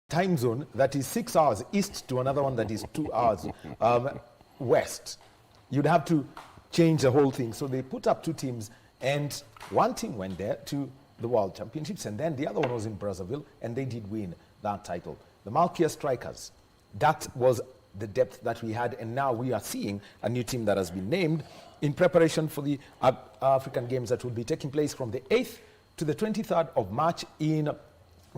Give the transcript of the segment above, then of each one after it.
time zone that is 6 hours east to another one that is 2 hours west. You'd have to change the whole thing. So they put up two teams, and one team went there to the World Championships, and then the other one was in Brazzaville, and they did win that title. The Malkia Strikers, that was the depth that we had, and now we are seeing a new team that has been named in preparation for the African Games that will be taking place from the 8th to the 23rd of March in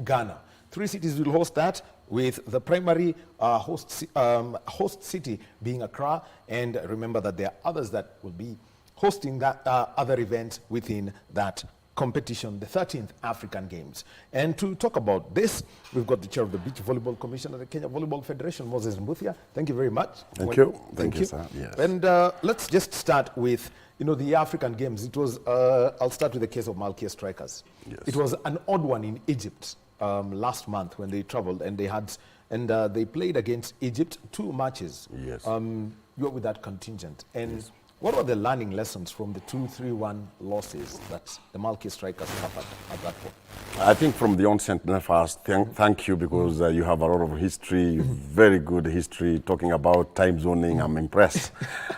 Ghana. 3 cities will host that, with the primary host city being Accra, and remember that there are others that will be hosting that other event within that competition, the 13th African Games. And to talk about this, we've got the chair of the Beach Volleyball Commission of the Kenya Volleyball Federation, Moses Mbuthia. Thank you very much. Thank you. Thank you, sir. Yes. And let's just start with, the African Games. It was, I'll start with the case of Malkia Strikers. Yes. It was an odd one in Egypt last month when they traveled, and they played against Egypt 2 matches. Yes. You were with that contingent. And yes. What were the learning lessons from the 2-3-1 losses that the Malkia Strikers suffered at that point? I think from the onset, first, thank you, because you have a lot of history, very good history, talking about time zoning. I'm impressed.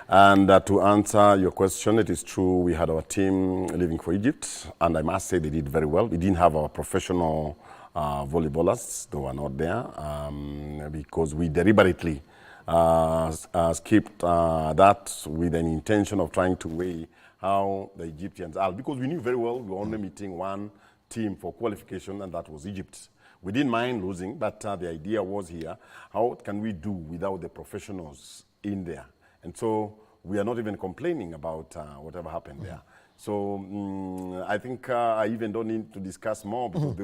And to answer your question, it is true, we had our team leaving for Egypt, and I must say they did very well. We didn't have our professional volleyballers. They were not there because we deliberately skipped that with an intention of trying to weigh how the Egyptians are, because we knew very well we were only meeting one team for qualification, and that was Egypt. We didn't mind losing, but the idea was here, how can we do without the professionals in there? And so we are not even complaining about whatever happened there. So I think I even don't need to discuss more, because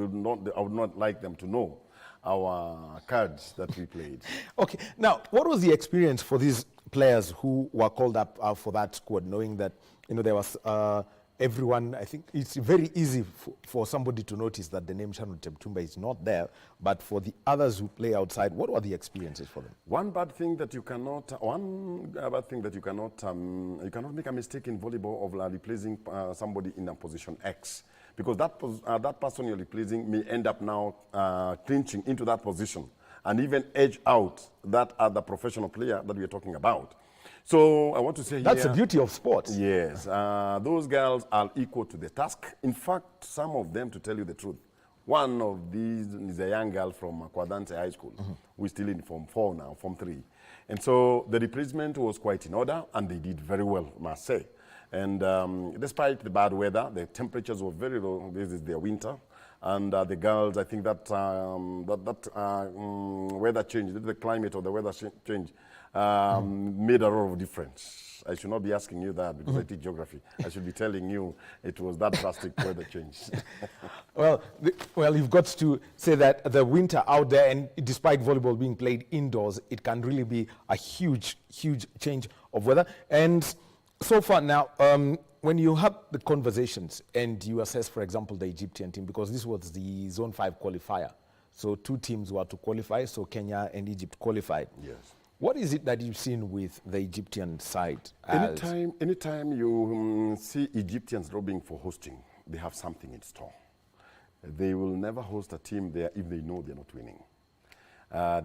I would not like them to know our cards that we played. Okay, now what was the experience for these players who were called up for that squad, knowing that there was everyone? I think it's very easy for somebody to notice that the name Sharon Tebtumba is not there, but for the others who play outside, what were the experiences for them? One bad thing that you cannot, you cannot make a mistake in volleyball of replacing somebody in a position X. Because that person you're replacing may end up now clinching into that position and even edge out that other professional player that we're talking about. So I want to say that's the beauty of sports. Yes, those girls are equal to the task. In fact, some of them, to tell you the truth, one of these is a young girl from Kwadante High School, who is still in Form 4 now, Form 3. And so the replacement was quite in order, and they did very well, I must say. And despite the bad weather, the temperatures were very low. This is their winter. And the girls, I think that weather change, the climate or the weather change made a lot of difference. I should not be asking you that, because I teach geography. I should be telling you it was that drastic weather change. Well, you've got to say that the winter out there, and despite volleyball being played indoors, it can really be a huge, huge change of weather. And so far now, when you have the conversations and you assess, for example, the Egyptian team, because this was the Zone 5 qualifier, so 2 teams were to qualify, so Kenya and Egypt qualified. Yes. What is it that you've seen with the Egyptian side? Anytime you see Egyptians lobbying for hosting, they have something in store. They will never host a team there if they know they're not winning.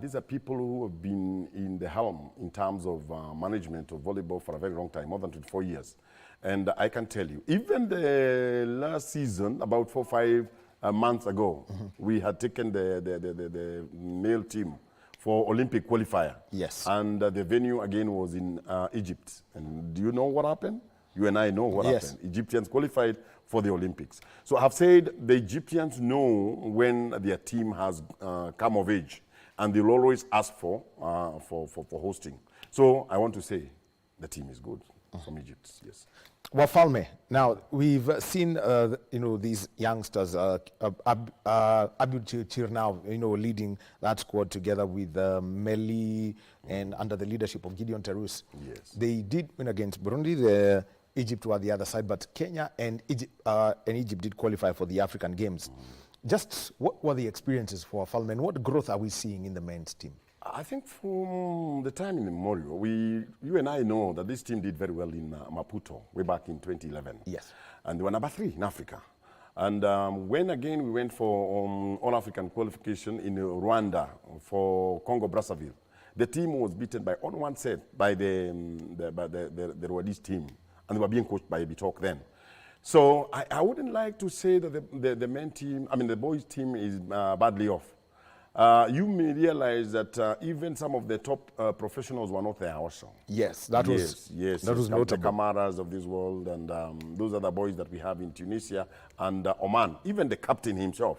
These are people who have been in the helm in terms of management of volleyball for a very long time, more than 24 years. And I can tell you, even the last season, about 4 or 5 months ago, we had taken the male team for Olympic qualifier. Yes. And the venue again was in Egypt. And do you know what happened? You and I know what happened. Egyptians qualified for the Olympics. So I've said the Egyptians know when their team has come of age, and they'll always ask for hosting. So I want to say the team is good from Egypt, yes. Wahome, now we've seen these youngsters, Abdul Chir now, leading that squad together with Meli and under the leadership of Gideon Terus. Yes. They did win against Burundi. Egypt were the other side, but Kenya and Egypt did qualify for the African Games. Just what were the experiences for Wahome, and what growth are we seeing in the men's team? I think from the time in Memorial, you and I know that this team did very well in Maputo way back in 2011. Yes. And they were number 3 in Africa. And when again we went for All-African qualification in Rwanda for Congo-Brazzaville, the team was beaten by on one set by the Rwandese team, and they were being coached by Bitok then. So I wouldn't like to say that the men team, I mean the boys team is badly off. You may realize that even some of the top professionals were not there also. Yes, that was notable. The Camaras of this world, and those are the boys that we have in Tunisia and Oman. Even the captain himself,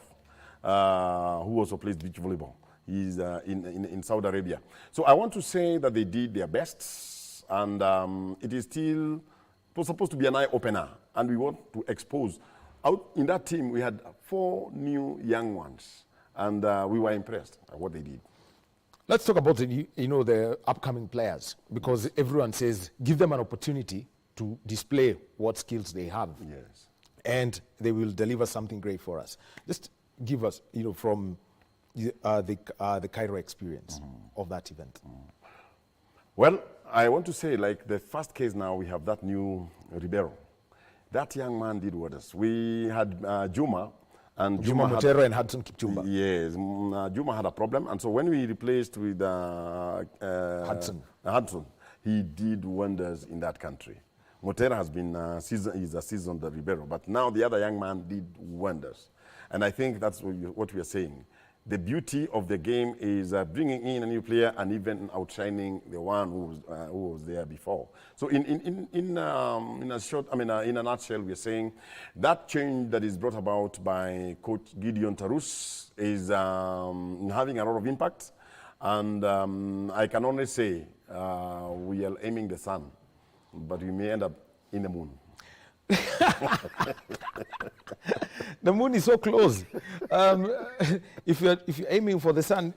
who also plays beach volleyball, he's in Saudi Arabia. So I want to say that they did their best, and it is still supposed to be an eye-opener, and we want to expose. Out in that team, we had 4 new young ones. And we were impressed at what they did. Let's talk about the upcoming players, because everyone says give them an opportunity to display what skills they have. Yes. And they will deliver something great for us. Just give us, from the Cairo experience of that event. Well, I want to say, like the first case now, we have that new Ribeiro. That young man did wonders. We had Juma. And Juma Motero and Hudson Kipchumba. Yes, Juma had a problem, and so when we replaced with Hudson, he did wonders in that country. Motero has been is a seasoned Ribeiro, but now the other young man did wonders, and I think that's what we are saying. The beauty of the game is bringing in a new player and even outshining the one who was there before. So in a short, in a nutshell, we are saying that change that is brought about by Coach Gideon Tarus is having a lot of impact, and I can only say we are aiming the sun, but we may end up in the moon. The moon is so close. If you're aiming for the sun,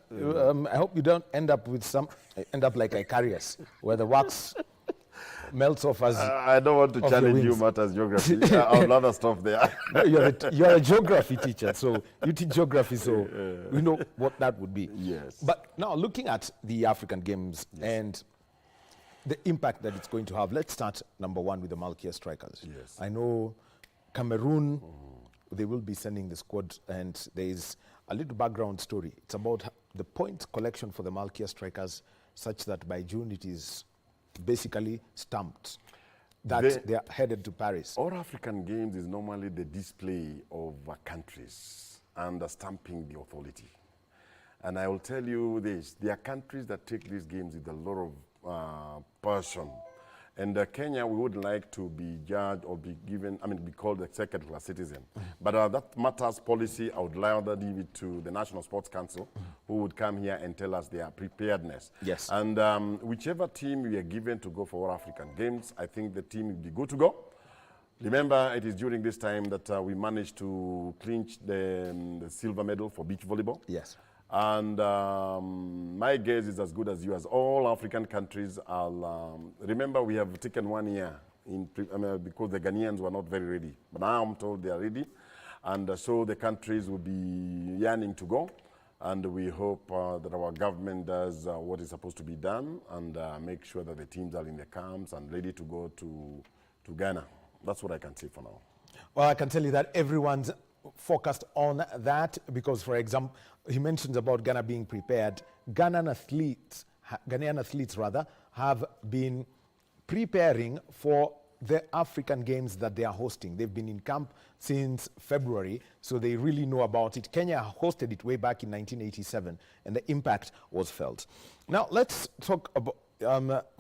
I hope you don't end up like Icarus, where the wax melts off as. I don't want to challenge you, Matters geography. I would rather stop there. No, you're a geography teacher, so you teach geography, so we know what that would be. Yes. But now looking at the African Games and the impact that it's going to have. Let's start number 1 with the Malkia strikers. Yes. I know Cameroon, they will be sending the squad, and there is a little background story. It's about the point collection for the Malkia strikers, such that by June it is basically stamped that they are headed to Paris. All African Games is normally the display of countries and stamping the authority. And I will tell you this, there are countries that take these games with a lot of person. And Kenya, we would like to be judged or be given, be called a second-class citizen. But that matters policy, I would rather leave it to the National Sports Council, who would come here and tell us their preparedness. Yes. And whichever team we are given to go for All African Games, I think the team will be good to go. Remember, it is during this time that we managed to clinch the silver medal for beach volleyball. Yes. And my guess is as good as yours. All African countries are, remember we have taken 1 year because the Ghanaians were not very ready. But now I'm told they are ready. And so the countries will be yearning to go. And we hope that our government does what is supposed to be done and make sure that the teams are in the camps and ready to go to Ghana. That's what I can say for now. Well, I can tell you that everyone's focused on that because, for example, he mentions about Ghana being prepared. Ghanaian athletes have been preparing for the African Games that they are hosting. They've been in camp since February, so they really know about it. Kenya hosted it way back in 1987, and the impact was felt. Now, let's talk about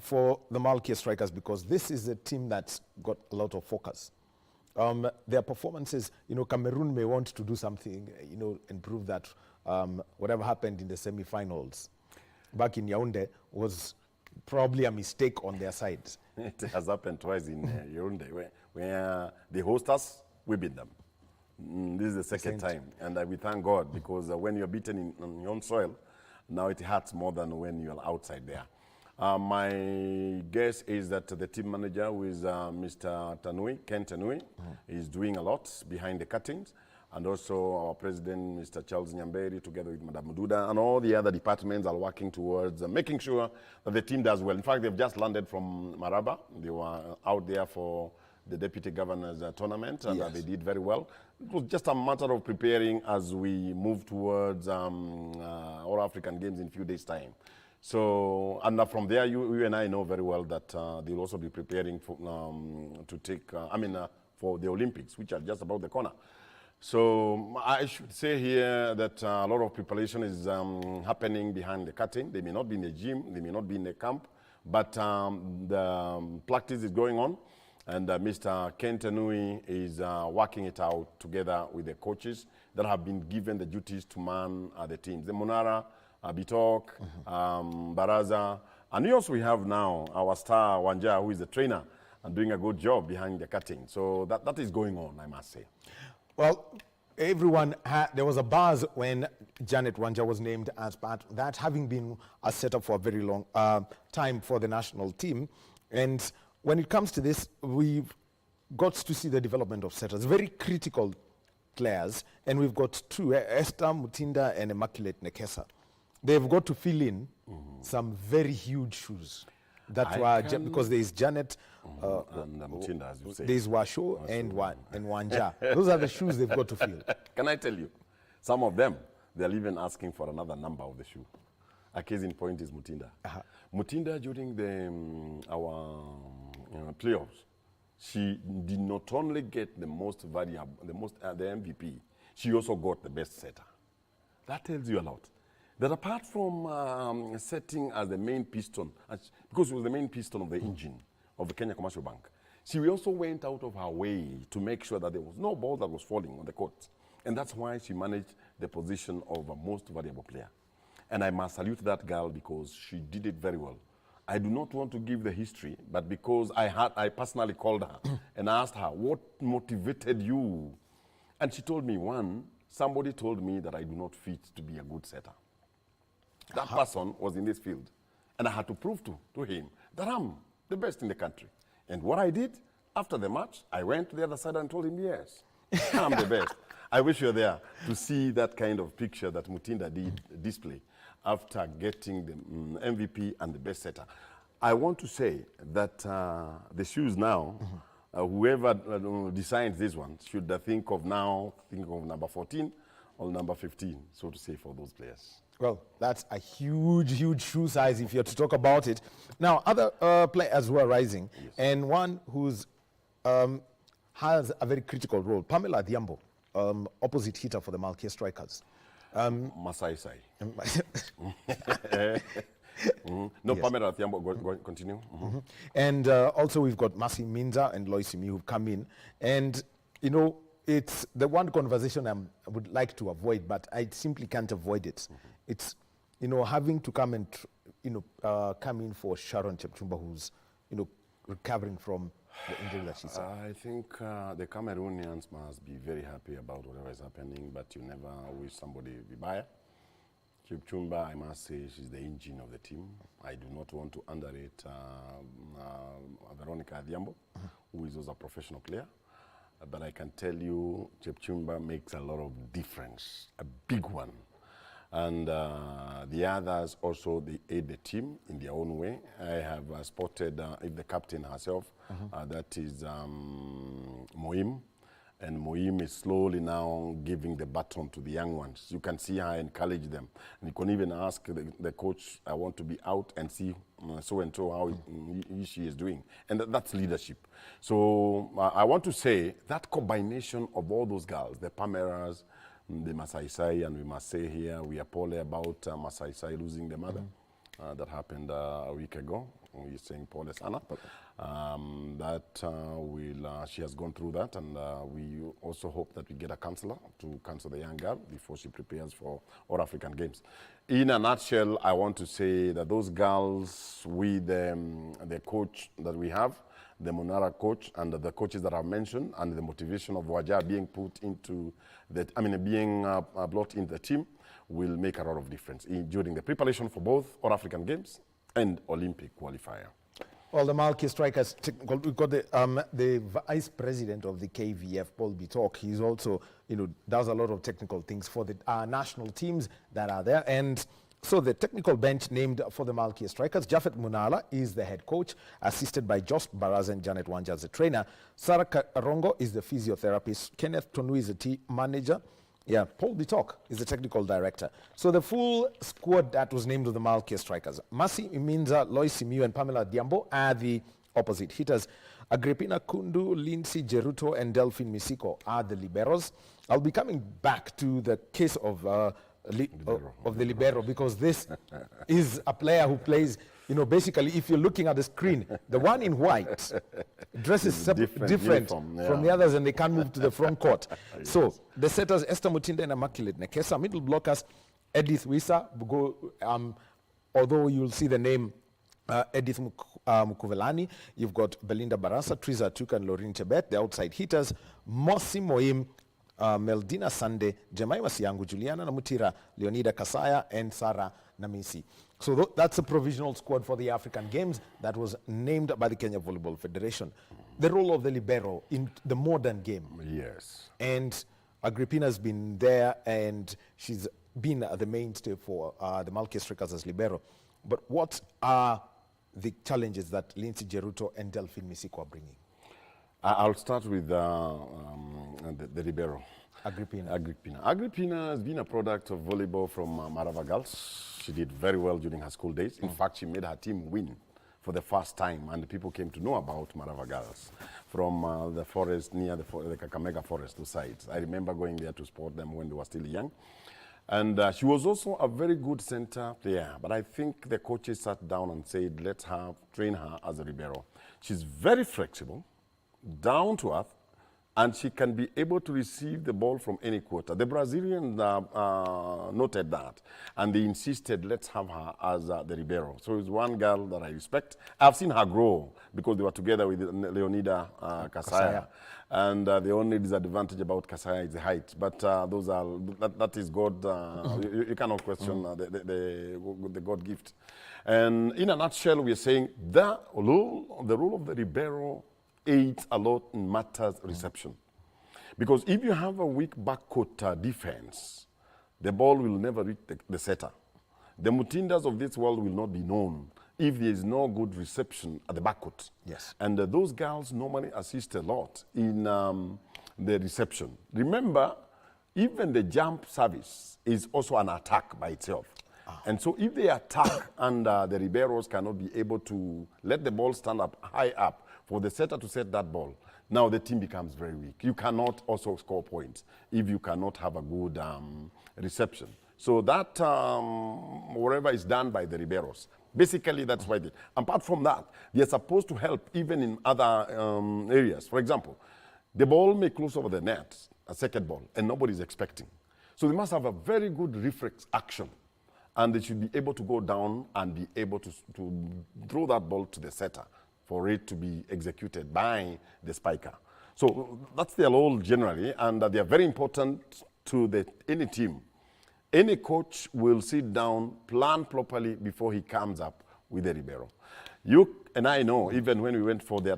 for the Malkia Strikers, because this is a team that's got a lot of focus. Their performances, Cameroon may want to do something, and prove that whatever happened in the semi-finals back in Yaoundé was probably a mistake on their side. It has happened twice in Yaoundé, where they host us, we beat them. This is the second time, and we thank God, because when you're beaten on your own soil, now it hurts more than when you're outside there. My guess is that the team manager, who is Mr. Ken Tanui, is doing a lot behind the curtains. And also our president, Mr. Charles Nyamberi, together with Madam Mududa, and all the other departments are working towards making sure that the team does well. In fact, they've just landed from Maraba. They were out there for the Deputy Governor's tournament, and Yes. they did very well. It was just a matter of preparing as we move towards All African Games in a few days' time. So, and from there, you and I know very well that they'll also be preparing for, to take, for the Olympics, which are just about the corner. So I should say here that a lot of preparation is happening behind the curtain. They may not be in the gym, they may not be in the camp, but the practice is going on. And Mr. Kentanui is working it out together with the coaches that have been given the duties to man the teams. The Monara, Bitok, Baraza, and we have now our star Wanja, who is the trainer and doing a good job behind the curtain. So that is going on, I must say. Well, everyone there was a buzz when Janet Wanja was named as part of that, having been a setup for a very long time for the national team. And when it comes to this, we've got to see the development of setters, very critical players, and we've got two, Esther Mutinda and Immaculate Nekesa. They've got to fill in some very huge shoes. That were because there is Janet, and Mutinda, as you say. there is Washo and Wanja. Those are the shoes they've got to fill. Can I tell you, some of them, they're even asking for another number of the shoe. A case in point is Mutinda. Mutinda, during the our playoffs, she did not only get the most valuable, the MVP, she also got the best setter. That tells you a lot. That apart from setting as the main piston, because it was the main piston of the engine of the Kenya Commercial Bank, she also went out of her way to make sure that there was no ball that was falling on the court. And that's why she managed the position of a most valuable player. And I must salute that girl because she did it very well. I do not want to give the history, but because I personally called her and asked her, what motivated you? And she told me, one, somebody told me that I do not fit to be a good setter. That person was in this field. And I had to prove to him that I'm the best in the country. And what I did, after the match, I went to the other side and told him, yes, I'm the best. I wish you were there to see that kind of picture that Mutinda did display after getting the MVP and the best setter. I want to say that the shoes now, whoever designs this one should think of number 14 or number 15, so to say, for those players. Well, that's a huge, huge shoe size if you're to talk about it. Now, other players who are rising, yes. And one who's has a very critical role, Pamela Adhiambo, opposite hitter for the Malkia Strikers. Masai Sai. No, yes. Pamela Adhiambo, continue. And also we've got Masi Minza and Loisimi who've come in. And, you know, it's the one conversation I would like to avoid, but I simply can't avoid it. It's, you know, having to come and, come in for Sharon Chepchumba, who's, recovering from the injury that she suffered. I think the Cameroonians must be very happy about whatever is happening, but you never wish somebody be bad. Chepchumba, I must say, she's the engine of the team. I do not want to underrate Veronica Adhiambo, who is also a professional player. But I can tell you, Chepchumba makes a lot of difference, a big one. And the others also, they aid the team in their own way. I have spotted the captain herself, that is Moim. And Moim is slowly now giving the baton to the young ones. You can see her encourage them. And you can even ask the coach, I want to be out and see so-and-so how she is doing. And that's leadership. So I want to say that combination of all those girls, the Pameras, the Masai Sai, and we must say here, we are poorly about Masai Sai losing the mother. That happened a week ago. We're saying Paul Sana. She has gone through that, and we also hope that we get a counselor to counsel the young girl before she prepares for All African Games. In a nutshell, I want to say that those girls with the coach that we have, the Monara coach, and the coaches that I've mentioned, and the motivation of Waja being put into being brought in the team, will make a lot of difference during the preparation for both All African Games and Olympic qualifier. Well, the Malkia Strikers, we've got the vice president of the KVF, Paul Bitok. He's also, does a lot of technical things for the national teams that are there. And So the technical bench named for the Malkia strikers, Jafet Munala is the head coach, assisted by Jost Baraz and Janet Wanja as the trainer. Sarah Karongo is the physiotherapist. Kenneth Tonu is the team manager. Yeah, Paul Bitok is the technical director. So the full squad that was named to the Malkia strikers, Masi Iminza, Lois Simiu and Pamela Diambo are the opposite hitters. Agrippina Kundu, Lindsay Geruto and Delphine Misiko are the liberos. I'll be coming back to the case of the libero, because this is a player who plays, basically if you're looking at the screen, the one in white dresses different from the others and they can't move to the front court. Yes. So the setters, Esther Mutinda and Immaculate Nekesa. Middle blockers, Edith Wisa, although you'll see the name Edith Mukuvelani. You've got Belinda Barasa, Triza Tuka and Lorraine Tebet. The outside hitters, Mosi Moim, Meldina Sande, Jemima Siangu, Juliana Namutira, Leonida Kasaya, and Sarah Namisi. So that's a provisional squad for the African Games that was named by the Kenya Volleyball Federation. The role of the libero in the modern game. Yes. And Agrippina has been there, and she's been the mainstay for the Malkia strikers as libero. But what are the challenges that Lindsay Geruto and Delphine Misiko are bringing? I'll start with the libero. Agrippina has been a product of volleyball from Marava Girls. She did very well during her school days. In fact, she made her team win for the first time, and people came to know about Marava Girls from the forest, near the Kakamega forest, two sides. I remember going there to support them when they were still young. And she was also a very good center player, but I think the coaches sat down and said, let's train her as a libero. She's very flexible, down to earth, and she can be able to receive the ball from any quarter. The Brazilians noted that, and they insisted, let's have her as the libero. So it's one girl that I respect. I've seen her grow because they were together with Leonida Kasaya. And the only disadvantage about Kasaya is the height. But that is God. You cannot question the God gift. And in a nutshell, we are saying the role of the libero aids a lot in matters reception. Because if you have a weak backcourt defense, the ball will never reach the setter. The Mutindas of this world will not be known if there is no good reception at the backcourt. Yes. And those girls normally assist a lot in the reception. Remember, even the jump service is also an attack by itself. And so if they attack and the liberos cannot be able to let the ball stand up high up for the setter to set that ball, now the team becomes very weak. You cannot also score points if you cannot have a good reception. So that, whatever is done by the liberos, basically that's why they, apart from that, they're supposed to help even in other areas. For example, the ball may close over the net, a second ball, and nobody's expecting. So they must have a very good reflex action, and they should be able to go down and be able to throw that ball to the setter for it to be executed by the spiker. So that's their role generally, and they are very important to any team. Any coach will sit down, plan properly before he comes up with the libero. You and I know, even when we went for the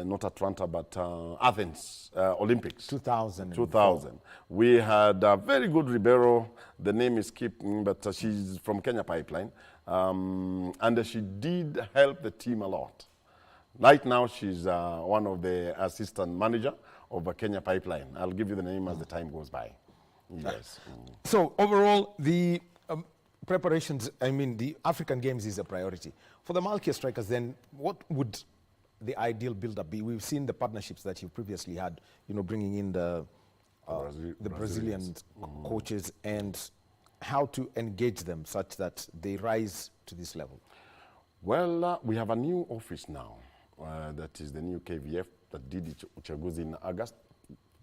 not Atlanta, but Athens Olympics. 2000. We had a very good libero. The name is skipping, but she's from Kenya Pipeline. And she did help the team a lot. Right now, she's one of the assistant manager of Kenya Pipeline. I'll give you the name as the time goes by. Yes. So overall, the preparations, the African Games is a priority. For the Malkia strikers, then, what would the ideal build-up be? We've seen the partnerships that you previously had, bringing in the Brazilian coaches, and how to engage them such that they rise to this level. Well, we have a new office now. That is the new KVF that did Uchaguzi in August.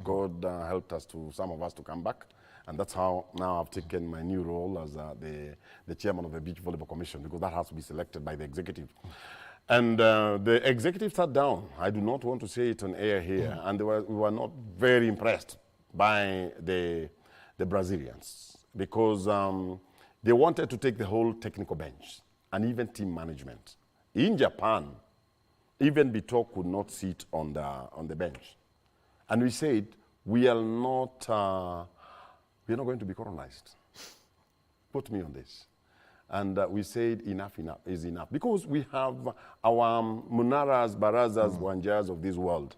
God helped us some of us to come back. And that's how now I've taken my new role as the chairman of the Beach Volleyball Commission, because that has to be selected by the executive. And the executive sat down. I do not want to say it on air here. And we were not very impressed by the Brazilians, because they wanted to take the whole technical bench and even team management. In Japan, even Bito could not sit on the bench. And we said, we are not going to be colonized. put me on this. And we said enough is enough. Because we have our Munaras, Barazas, Wanjas of this world.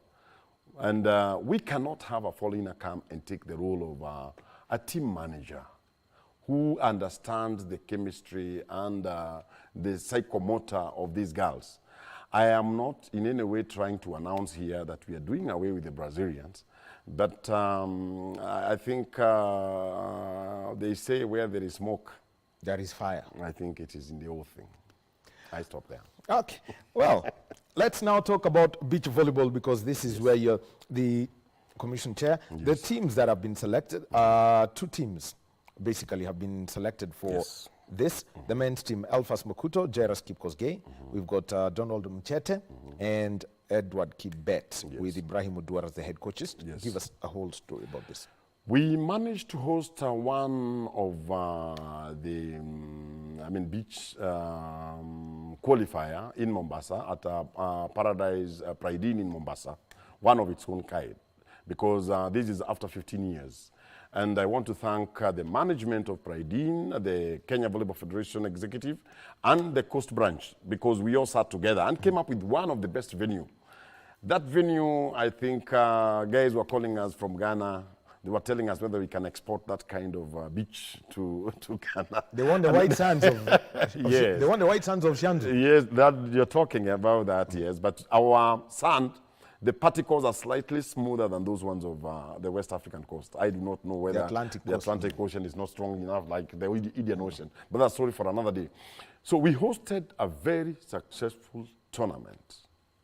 And we cannot have a foreigner come and take the role of a team manager who understands the chemistry and the psychomotor of these girls. I am not in any way trying to announce here that we are doing away with the Brazilians, but I think they say where there is smoke, there is fire. I think it is in the whole thing. I stop there. Okay. Well, let's now talk about beach volleyball, because this is where you're the commission chair. Yes. The teams that have been selected, 2 teams basically have been selected for this. The men's team, Elfas Makuto, Jairus Kipkosgei. We've got Donald Mchete and Edward Kibet with Ibrahim Uduar as the head coaches. Give us a whole story about this. We managed to host one of the beach qualifier in Mombasa at Paradise Prideen in Mombasa, one of its own kind, because this is after 15 years. And I want to thank the management of Prideen, the Kenya Volleyball Federation executive, and the Coast Branch, because we all sat together and came up with one of the best venue. That venue, I think guys were calling us from Ghana. They were telling us whether we can export that kind of beach to Ghana. They want the white sands of yes. They want the white sands of Shanzu. Yes, that you're talking about that, yes. But our sand, the particles are slightly smoother than those ones of the West African coast. I do not know whether the Atlantic Ocean is not strong enough like the Indian Ocean. But that's story for another day. So we hosted a very successful tournament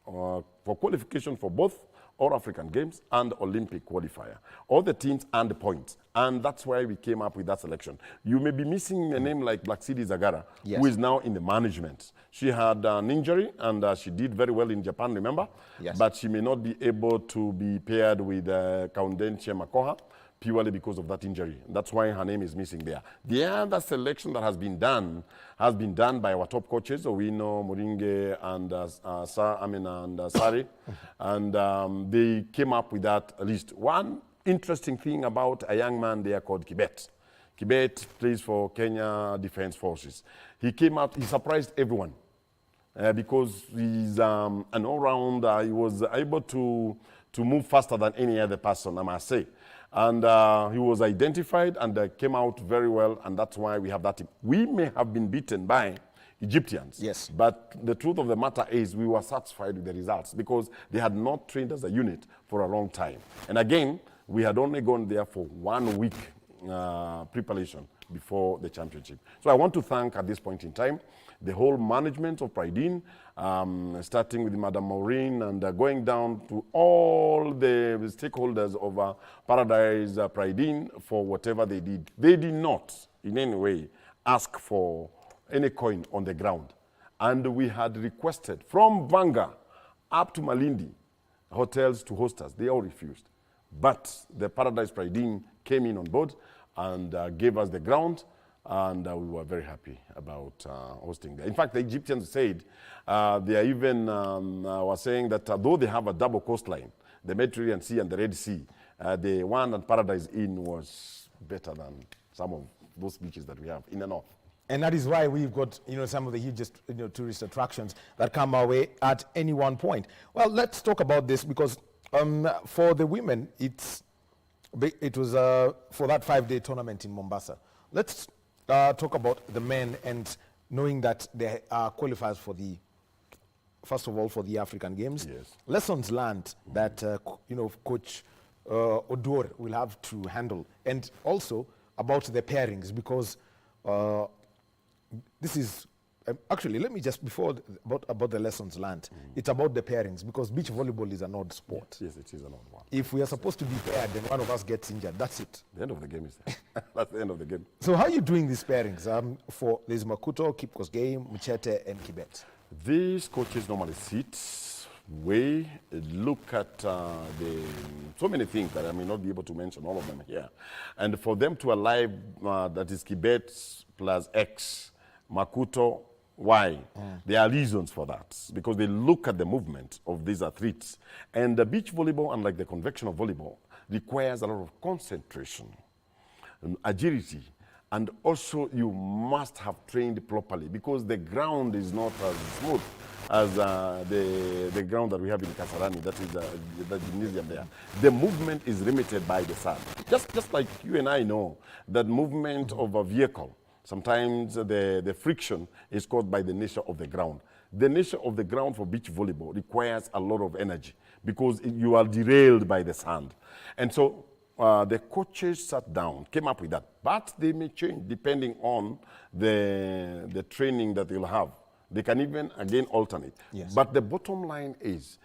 for qualification for both All African Games and Olympic qualifier. All the teams and the points. And that's why we came up with that selection. You may be missing a name like Black City Zagara, who is now in the management. She had an injury and she did very well in Japan, remember? Yes. But she may not be able to be paired with Kaundenche Makoha purely because of that injury. That's why her name is missing there. The other selection that has been done by our top coaches, Owino, Moringe, and Sari, and they came up with that list. One interesting thing about a young man there called Kibet. Kibet plays for Kenya Defense Forces. He came out, he surprised everyone because he's an all-rounder. He was able to move faster than any other person, I must say. And he was identified and came out very well, and that's why we have that team. We may have been beaten by Egyptians. Yes. But the truth of the matter is we were satisfied with the results because they had not trained as a unit for a long time. And again, we had only gone there for 1 week preparation before the championship. So I want to thank at this point in time the whole management of Prideen, starting with Madam Maureen and going down to all the stakeholders of Paradise Prideen for whatever they did. They did not in any way ask for any coin on the ground. And we had requested from Vanga up to Malindi hotels to host us. They all refused. But the Paradise Prideen came in on board and gave us the ground, and we were very happy about hosting there. In fact, the Egyptians said, they are even were saying that though they have a double coastline, the Mediterranean Sea and the Red Sea, the one at Paradise Inn was better than some of those beaches that we have in the north. And that is why we've got, some of the hugest, tourist attractions that come our way at any one point. Well, let's talk about this because for the women, it was for that 5-day tournament in Mombasa. Let's talk about the men and knowing that they are qualifiers for first of all, for the African Games. Yes. Lessons learned that, Coach Odor will have to handle. And also about the pairings because this is, actually, let me just, before, about the lessons learned, it's about the pairings because beach volleyball is an odd sport. Yes, it is an odd one. If we are supposed to be paired, then one of us gets injured. That's it. The end of the game is there. That's the end of the game. So how are you doing these pairings? There's Makuto, Kipkosgei, Mchete, and Kibet. These coaches normally sit, weigh, look at so many things that I may not be able to mention all of them here. And for them to arrive, that is Kibet plus X, Makuto, Y. There are reasons for that because they look at the movement of these athletes. And the beach volleyball, unlike the conventional volleyball, requires a lot of concentration, agility, And also, you must have trained properly because the ground is not as smooth as the ground that we have in Kasarani, that is the gymnasium there. The movement is limited by the sand. Just like you and I know that movement of a vehicle, sometimes the friction is caused by the nature of the ground. The nature of the ground for beach volleyball requires a lot of energy because you are derailed by the sand. And so the coaches sat down, came up with that. But they may change depending on the training that they'll have. They can even, again, alternate. Yes. But the bottom line is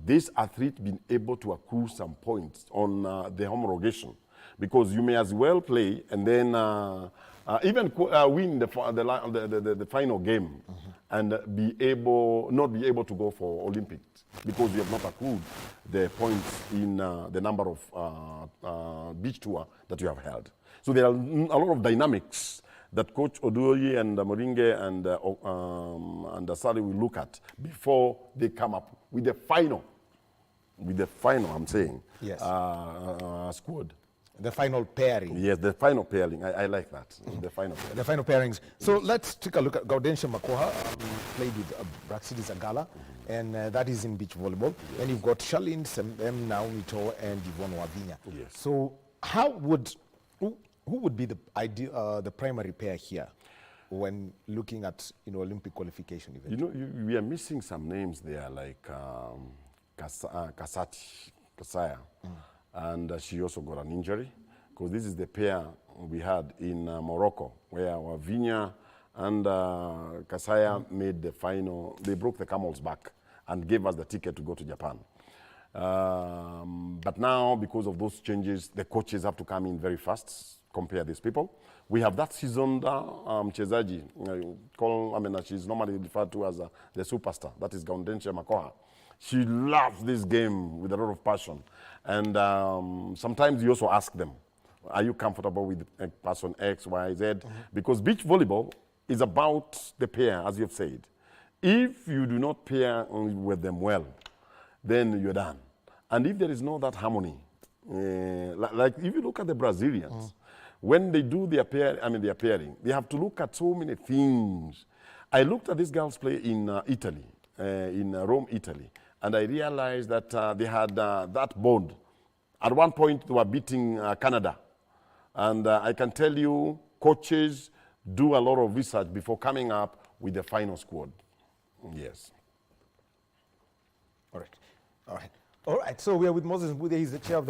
this athlete been able to accrue some points on the homologation because you may as well play and then even win the final game and not be able to go for Olympics because you have not accrued the points in the number of beach tour that you have held. So there are a lot of dynamics that Coach Oduoye and Moringe and Asari will look at before they come up with the final. With the final, I'm saying, yes. Squad. The final pairing. Yes, the final pairing. I like that. The final pairing. The final pairings. So let's take a look at Gaudensha Makoha, played with Braxidi Zagala, and that is in beach volleyball. Yes. And you've got Charlene Sembem, Naomi To, and Yvonne Wavinya. Yes. So who would be the ideal, the primary pair here when looking at Olympic qualification event? We are missing some names there like Kasaya, and she also got an injury because this is the pair we had in Morocco where Wavinya and Kasaya made the final. They broke the camel's back and gave us the ticket to go to Japan. But now, because of those changes, the coaches have to come in very fast, compare these people. We have that seasoned mchezaji, she's normally referred to as the superstar. That is Gaudensha Makoha. She loves this game with a lot of passion. And sometimes you also ask them, are you comfortable with person X, Y, Z? Because beach volleyball is about the pair, as you've said. If you do not pair with them well, then you're done. And if there is no that harmony, like if you look at the Brazilians, when they do their pairing, they have to look at so many things. I looked at these girls play in Italy, in Rome, Italy, and I realized that they had that bond. At one point, they were beating Canada. And I can tell you, coaches do a lot of research before coming up with the final squad. Yes. All right. All right. All right. So we are with Moses Mbude. He's the chair of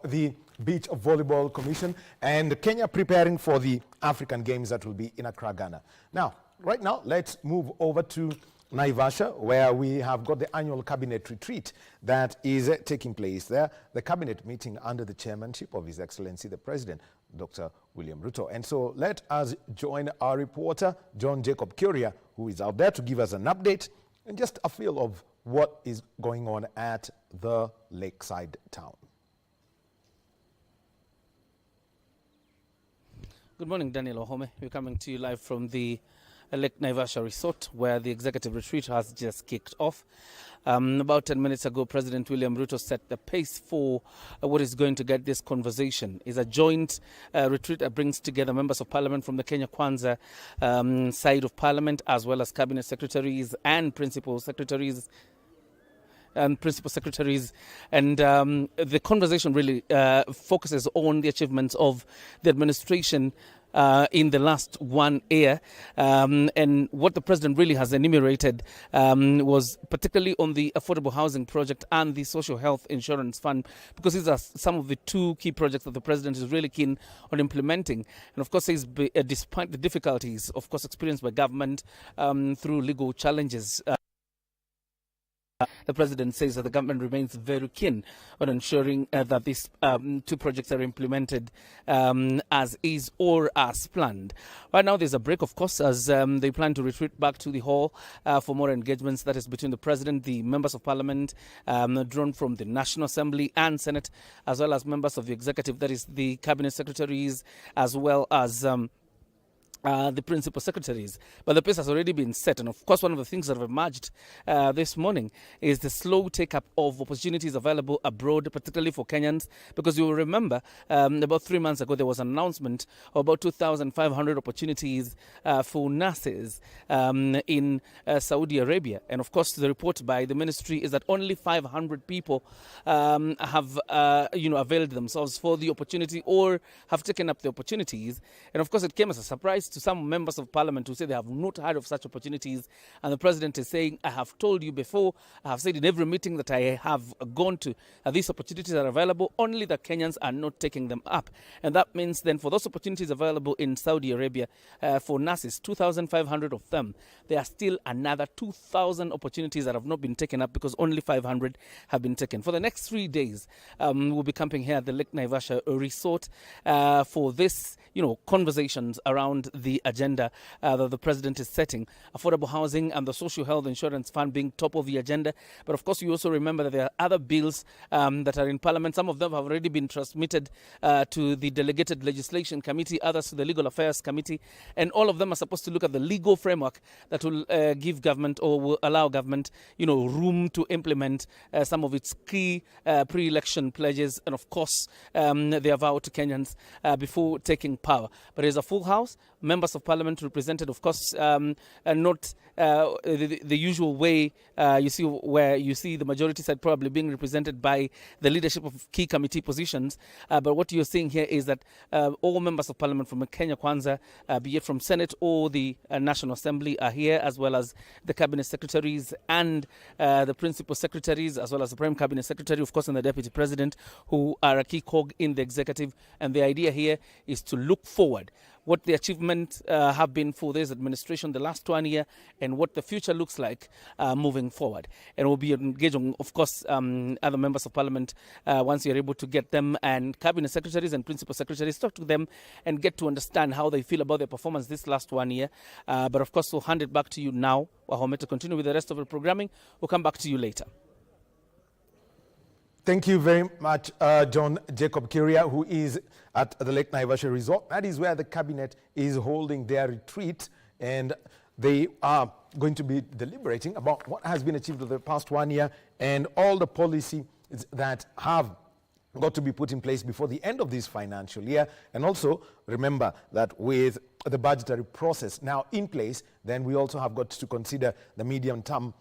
the Beach Volleyball Commission, and Kenya preparing for the African Games that will be in Accra, Ghana. Now, right now, let's move over to Naivasha, where we have got the annual cabinet retreat that is taking place there. The cabinet meeting under the chairmanship of His Excellency the President, Dr. William Ruto. And so let us join our reporter, John Jacob Curia, who is out there to give us an update and just a feel of what is going on at the lakeside town. Good morning, Daniel Wahome. We're coming to you live from the Lake Naivasha Resort, where the executive retreat has just kicked off. About 10 minutes ago, President William Ruto set the pace for what is going to get this conversation. It's a joint retreat that brings together members of parliament from the Kenya Kwanza side of parliament, as well as cabinet secretaries and principal secretaries. And the conversation really focuses on the achievements of the administration in the last 1 year, and what the president really has enumerated was particularly on the affordable housing project and the social health insurance fund, because these are some of the two key projects that the president is really keen on implementing. And of course, despite the difficulties, of course, experienced by government through legal challenges, the president says that the government remains very keen on ensuring that these two projects are implemented as is or as planned. Right now, there's a break, of course, as they plan to retreat back to the hall for more engagements, that is between the president, the members of parliament, drawn from the National Assembly and Senate, as well as members of the executive, that is the cabinet secretaries, as well as the principal secretaries. But the pace has already been set. And of course, one of the things that have emerged this morning is the slow take-up of opportunities available abroad, particularly for Kenyans. Because you will remember, about 3 months ago, there was an announcement of about 2,500 opportunities for nurses in Saudi Arabia. And of course, the report by the ministry is that only 500 people have availed themselves for the opportunity or have taken up the opportunities. And of course, it came as a surprise to some members of parliament who say they have not heard of such opportunities. And the president is saying, I have told you before, I have said in every meeting that I have gone to, these opportunities are available, only the Kenyans are not taking them up. And that means then for those opportunities available in Saudi Arabia for nurses, 2,500 of them, there are still another 2,000 opportunities that have not been taken up because only 500 have been taken. For the next 3 days, we'll be camping here at the Lake Naivasha Resort for this, conversations around the agenda that the president is setting. Affordable housing and the social health insurance fund being top of the agenda. But of course, you also remember that there are other bills that are in parliament. Some of them have already been transmitted to the delegated legislation committee, others to the legal affairs committee. And all of them are supposed to look at the legal framework that will give government or will allow government, room to implement some of its key pre-election pledges. And of course, their vow to Kenyans before taking power. But there's a full house, members of parliament represented, of course, and not the usual way you see, where you see the majority side probably being represented by the leadership of key committee positions. But what you're seeing here is that all members of parliament from Kenya Kwanza, be it from Senate or the National Assembly, are here, as well as the cabinet secretaries and the principal secretaries, as well as the prime cabinet secretary, of course, and the deputy president, who are a key cog in the executive. And the idea here is to look forward, what the achievements have been for this administration the last 1 year, and what the future looks like moving forward. And we'll be engaging, of course, other members of parliament once you're able to get them, and cabinet secretaries and principal secretaries, talk to them and get to understand how they feel about their performance this last 1 year. But of course, we'll hand it back to you now, Wahome, to continue with the rest of the programming. We'll come back to you later. Thank you very much, John Jacob Kiria, who is at the Lake Naivasha Resort. That is where the cabinet is holding their retreat, and they are going to be deliberating about what has been achieved over the past 1 year and all the policies that have got to be put in place before the end of this financial year. And also remember that with the budgetary process now in place, then we also have got to consider the medium-term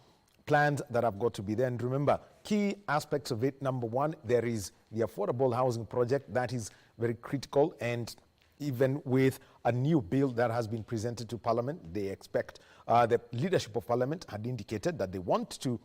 plans that have got to be there. And remember, key aspects of it: number one, there is the affordable housing project that is very critical, and even with a new bill that has been presented to Parliament, they expect the leadership of Parliament had indicated that they want to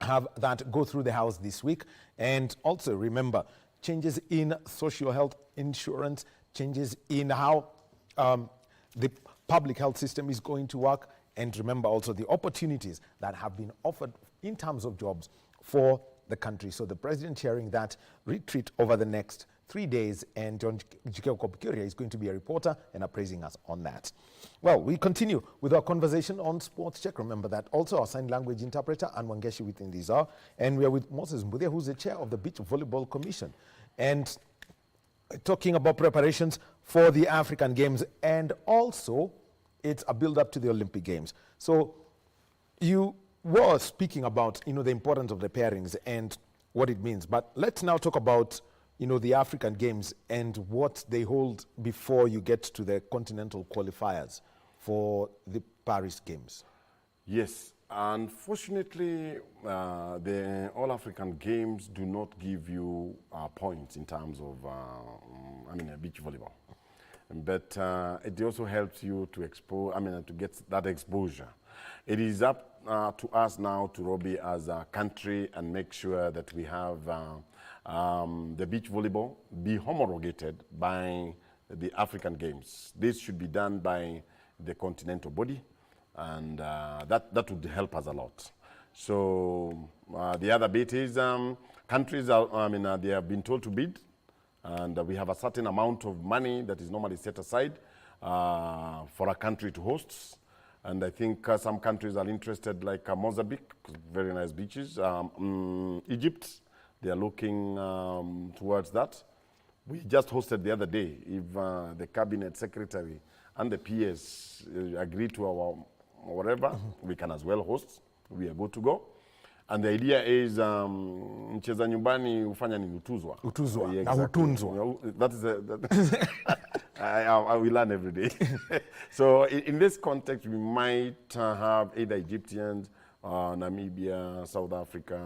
have that go through the House this week. And also remember, changes in social health insurance, changes in how the public health system is going to work. And remember also the opportunities that have been offered in terms of jobs for the country. So the president chairing that retreat over the next 3 days, and John Jacob Kiria is going to be a reporter and appraising us on that. Well, we continue with our conversation on Sports Check. Remember that also our sign language interpreter, Anne Wangeshi, within these hour. And we are with Moses Mbudia, who's the chair of the Beach Volleyball Commission. And talking about preparations for the African Games, and also it's a build-up to the Olympic Games. So you were speaking about, the importance of the pairings and what it means. But let's now talk about, the African Games and what they hold before you get to the continental qualifiers for the Paris Games. Yes, unfortunately, the All-African Games do not give you points in terms of, beach volleyball. But it also helps you to to get that exposure. It is up to us now to lobby as a country and make sure that we have the beach volleyball be homologated by the African Games. This should be done by the continental body, and that would help us a lot. So the other bit is countries are, they have been told to bid. And we have a certain amount of money that is normally set aside for a country to host. And I think some countries are interested, like Mozambique, very nice beaches. Egypt, they are looking towards that. We just hosted the other day, if the cabinet secretary and the PS agree to our whatever, we can as well host. We are good to go. And the idea is mcheza nyumbani hufanya ni utuzwa. Utuzwa, Yeah, na hutunzwa. That is I will learn every day. So in this context, we might have either Egyptians, Namibia, South Africa,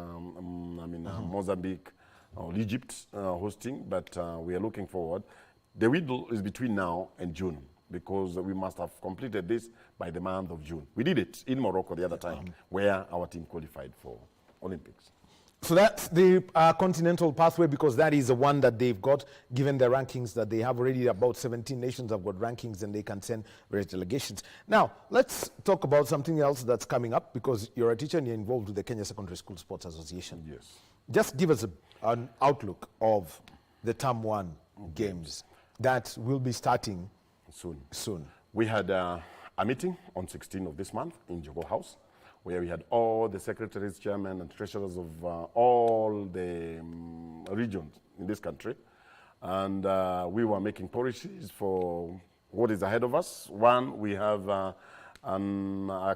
Mozambique, or Egypt hosting, but we are looking forward. The window is between now and June, because we must have completed this by the month of June. We did it in Morocco the other time, where our team qualified for Olympics. So that's the continental pathway, because that is the one that they've got, given the rankings that they have already. About 17 nations have got rankings, and they can send various delegations. Now, let's talk about something else that's coming up, because you're a teacher and you're involved with the Kenya Secondary School Sports Association. Yes. Just give us an outlook of the Term 1 games that will be starting soon. We had a meeting on 16th of this month in Jogo House, where we had all the secretaries, chairmen, and treasurers of all the regions in this country. And we were making policies for what is ahead of us. One, we have a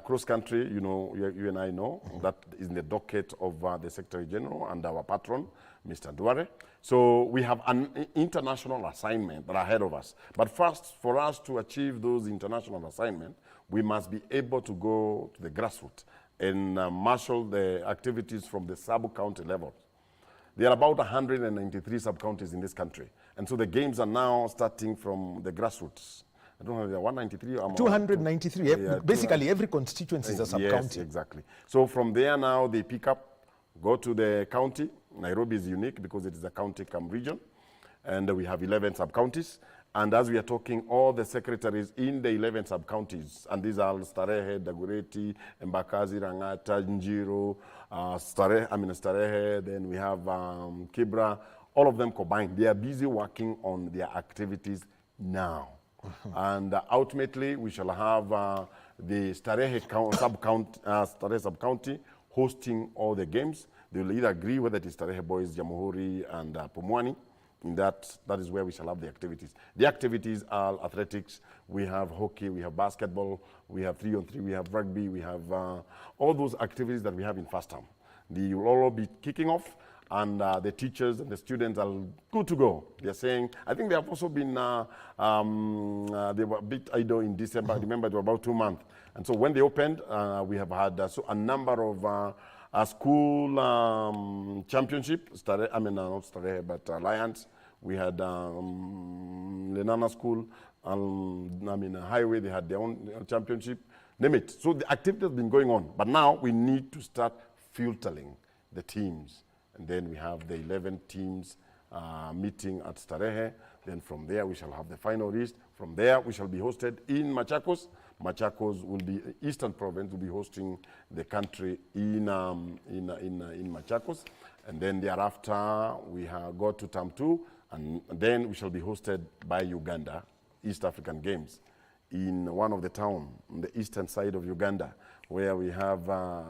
cross-country, you and I know, that is in the docket of the Secretary General and our patron, Mr. Duare. So we have an international assignment that are ahead of us. But first, for us to achieve those international assignments, we must be able to go to the grassroots and marshal the activities from the sub-county level. There are about 193 sub-counties in this country. And so the games are now starting from the grassroots. I don't know, there are 193 or 293. Yeah, basically, every constituency is a sub-county. Yes, exactly. So from there now, they pick up, go to the county. Nairobi is unique because it is a county-cum region. And we have 11 sub-counties. And as we are talking, all the secretaries in the 11 sub-counties, and these are Starehe, Dagoretti, Embakazi, Rangata, Njiro, Starehe, then we have Kibra, all of them combined. They are busy working on their activities now. And ultimately, we shall have the Starehe sub-county hosting all the games. They will either agree whether it is Starehe Boys, Jamhuri, and Pumwani. In that is where we shall have the activities. The activities are athletics, we have hockey, we have basketball, we have 3-on-3, we have rugby, we have all those activities that we have in first term. They will all be kicking off, and the teachers and the students are good to go. They're saying, I think they have also been, they were a bit idle in December. Remember, it was about 2 months. And so when they opened, we have had a number of a school championship, not Starehe, but Alliance. We had Lenana School, Highway, they had their own championship, name it. So the activity has been going on, but now we need to start filtering the teams. And then we have the 11 teams meeting at Starehe. Then from there, we shall have the final list. From there, we shall be hosted in Machakos. Machakos will be, Eastern Province will be hosting the country in Machakos. And then thereafter, we have got to Term 2, and then we shall be hosted by Uganda, East African Games, in one of the towns on the eastern side of Uganda, where we have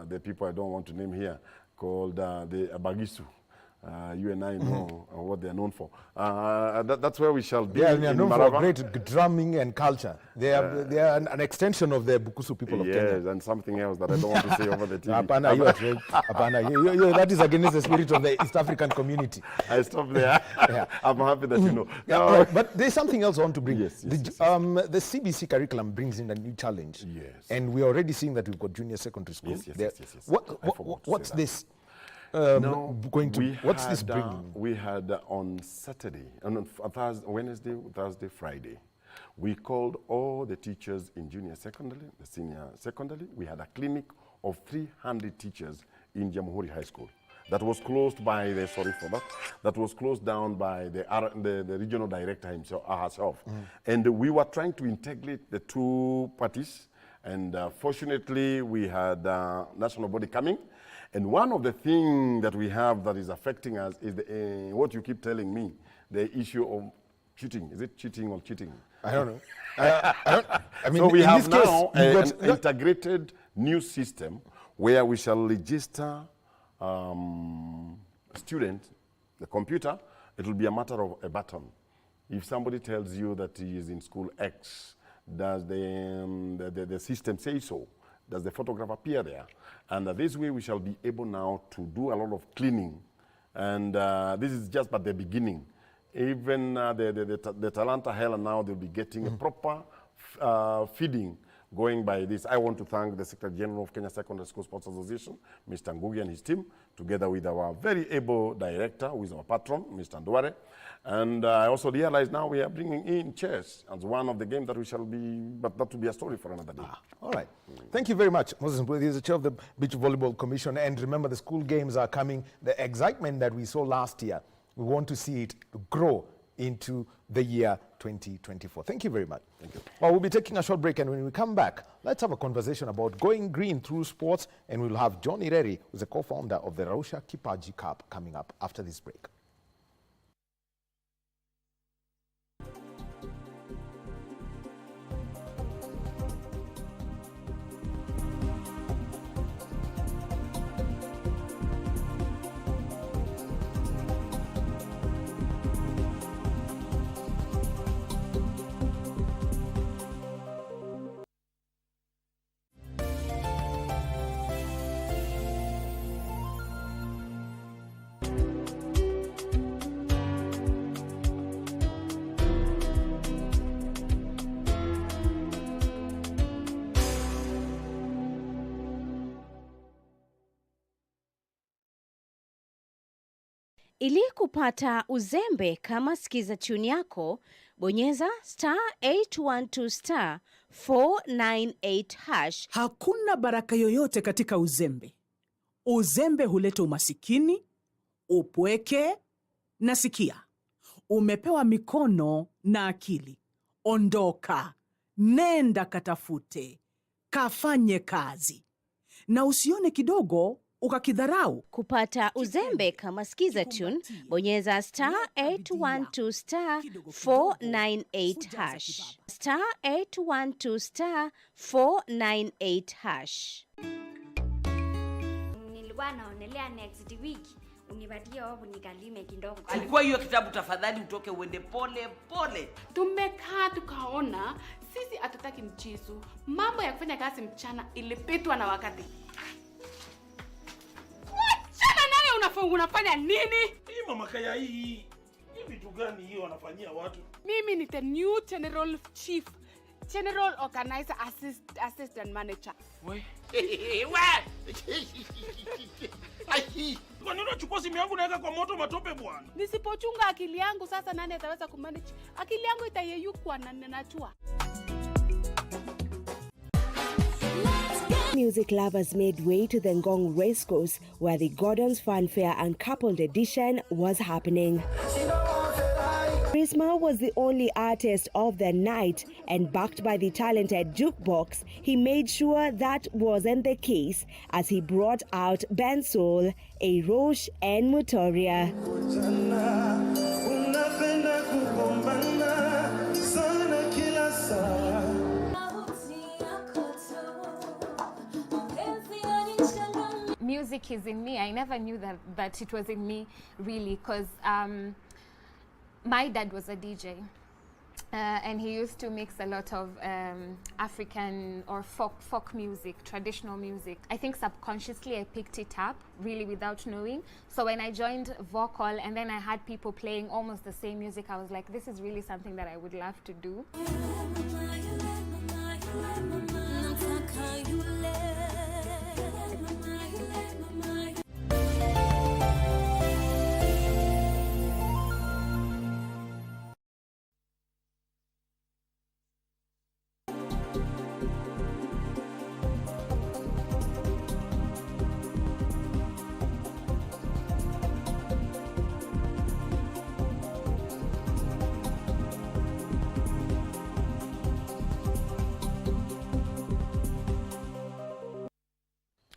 the people I don't want to name here, called the Abagisu. You and I know what they are known for. That's where we shall be. Yeah, they are in known Maraba. for great drumming and culture. They are an extension of the Bukusu people of Kenya. Yes, and something else that I don't want to say over the TV. Apana, you are right. Apana, that is against the spirit of the East African community. I stop there. Yeah. I'm happy that you know. Yeah, but there's something else I want to bring. Yes, the CBC curriculum brings in a new challenge. Yes. And we're already seeing that we've got junior secondary school. Yes. What's this? What's this bringing? We had on Saturday, on Thursday, Wednesday, Friday, we called all the teachers in junior secondary, the senior secondary. We had a clinic of 300 teachers in Jamhuri High School. That was closed by the, that was closed down by the regional director herself. And we were trying to integrate the two parties. And fortunately, we had national body coming. And one of the things that we have that is affecting us is what you keep telling me, the issue of cheating. Is it cheating or cheating? I don't know. I mean, so we have now an an integrated new system where we shall register student, the computer. It will be a matter of a button. If somebody tells you that he is in school X, Does the system say so? Does the photograph appear there? And this way we shall be able now to do a lot of cleaning. And this is just but the beginning. Even the Talanta Hela now, they'll be getting a proper feeding going by this. I want to thank the Secretary General of Kenya Secondary School Sports Association, Mr. Ngugi and his team, together with our very able director, who is our patron, Mr. Ndware. And I also realize now we are bringing in chess as one of the games that we shall be, but that will be a story for another day. All right. Thank you very much, Moses Mbwe. He is the chair of the Beach Volleyball Commission. And remember, the school games are coming. The excitement that we saw last year, we want to see it grow into the year 2024. Thank you very much. Thank you. Well, we'll be taking a short break, and when we come back, let's have a conversation about going green through sports, and we'll have John Ireri, who's a co-founder of the Rausha Kipaji Cup, coming up after this break. Ili kupata uzembe kama sikiza tune yako, bonyeza *812 *498#. Hakuna baraka yoyote katika uzembe. Uzembe huleta umasikini, upweke na sikia. Umepewa mikono na akili. Ondoka, nenda katafute, kafanye kazi. Na usione kidogo ukakidharau. Kupata uzembe kama sikiza tune, bonyeza *812 *498#. *812 *498#. Nilikuwa naonelea next week unipatie wapo nikalime kidogo. Alikuwa hiyo kitabu tafadhali utoke uende pole pole. Tumekaa tukaona sisi hatutaki mchezo. Mambo ya kufanya kazi mchana ilipitwa na wakati. Unafanya nini? Hii mama kaya hii vitu gani hiyo wanafanyia watu? Mimi ni the new general chief, general organizer, assistant manager. We. Kwa nini unachukua simu yangu naweka kwa moto matope bwana? Nisipochunga akili yangu sasa nani ataweza kumanage? Akili yangu itayeyukwa na ninajua. Music lovers made way to the Ngong Racecourse, where the Gordon's Fanfare and Coupled Edition was happening. Prisma was the only artist of the night, and backed by the talented jukebox, he made sure that wasn't the case as he brought out Ben Soul, A Roche and Mutoria. Music is in me. I never knew that it was in me, really, because my dad was a DJ. And he used to mix a lot of African or folk music, traditional music. I think subconsciously I picked it up, really without knowing. So when I joined vocal and then I had people playing almost the same music, I was like, this is really something that I would love to do.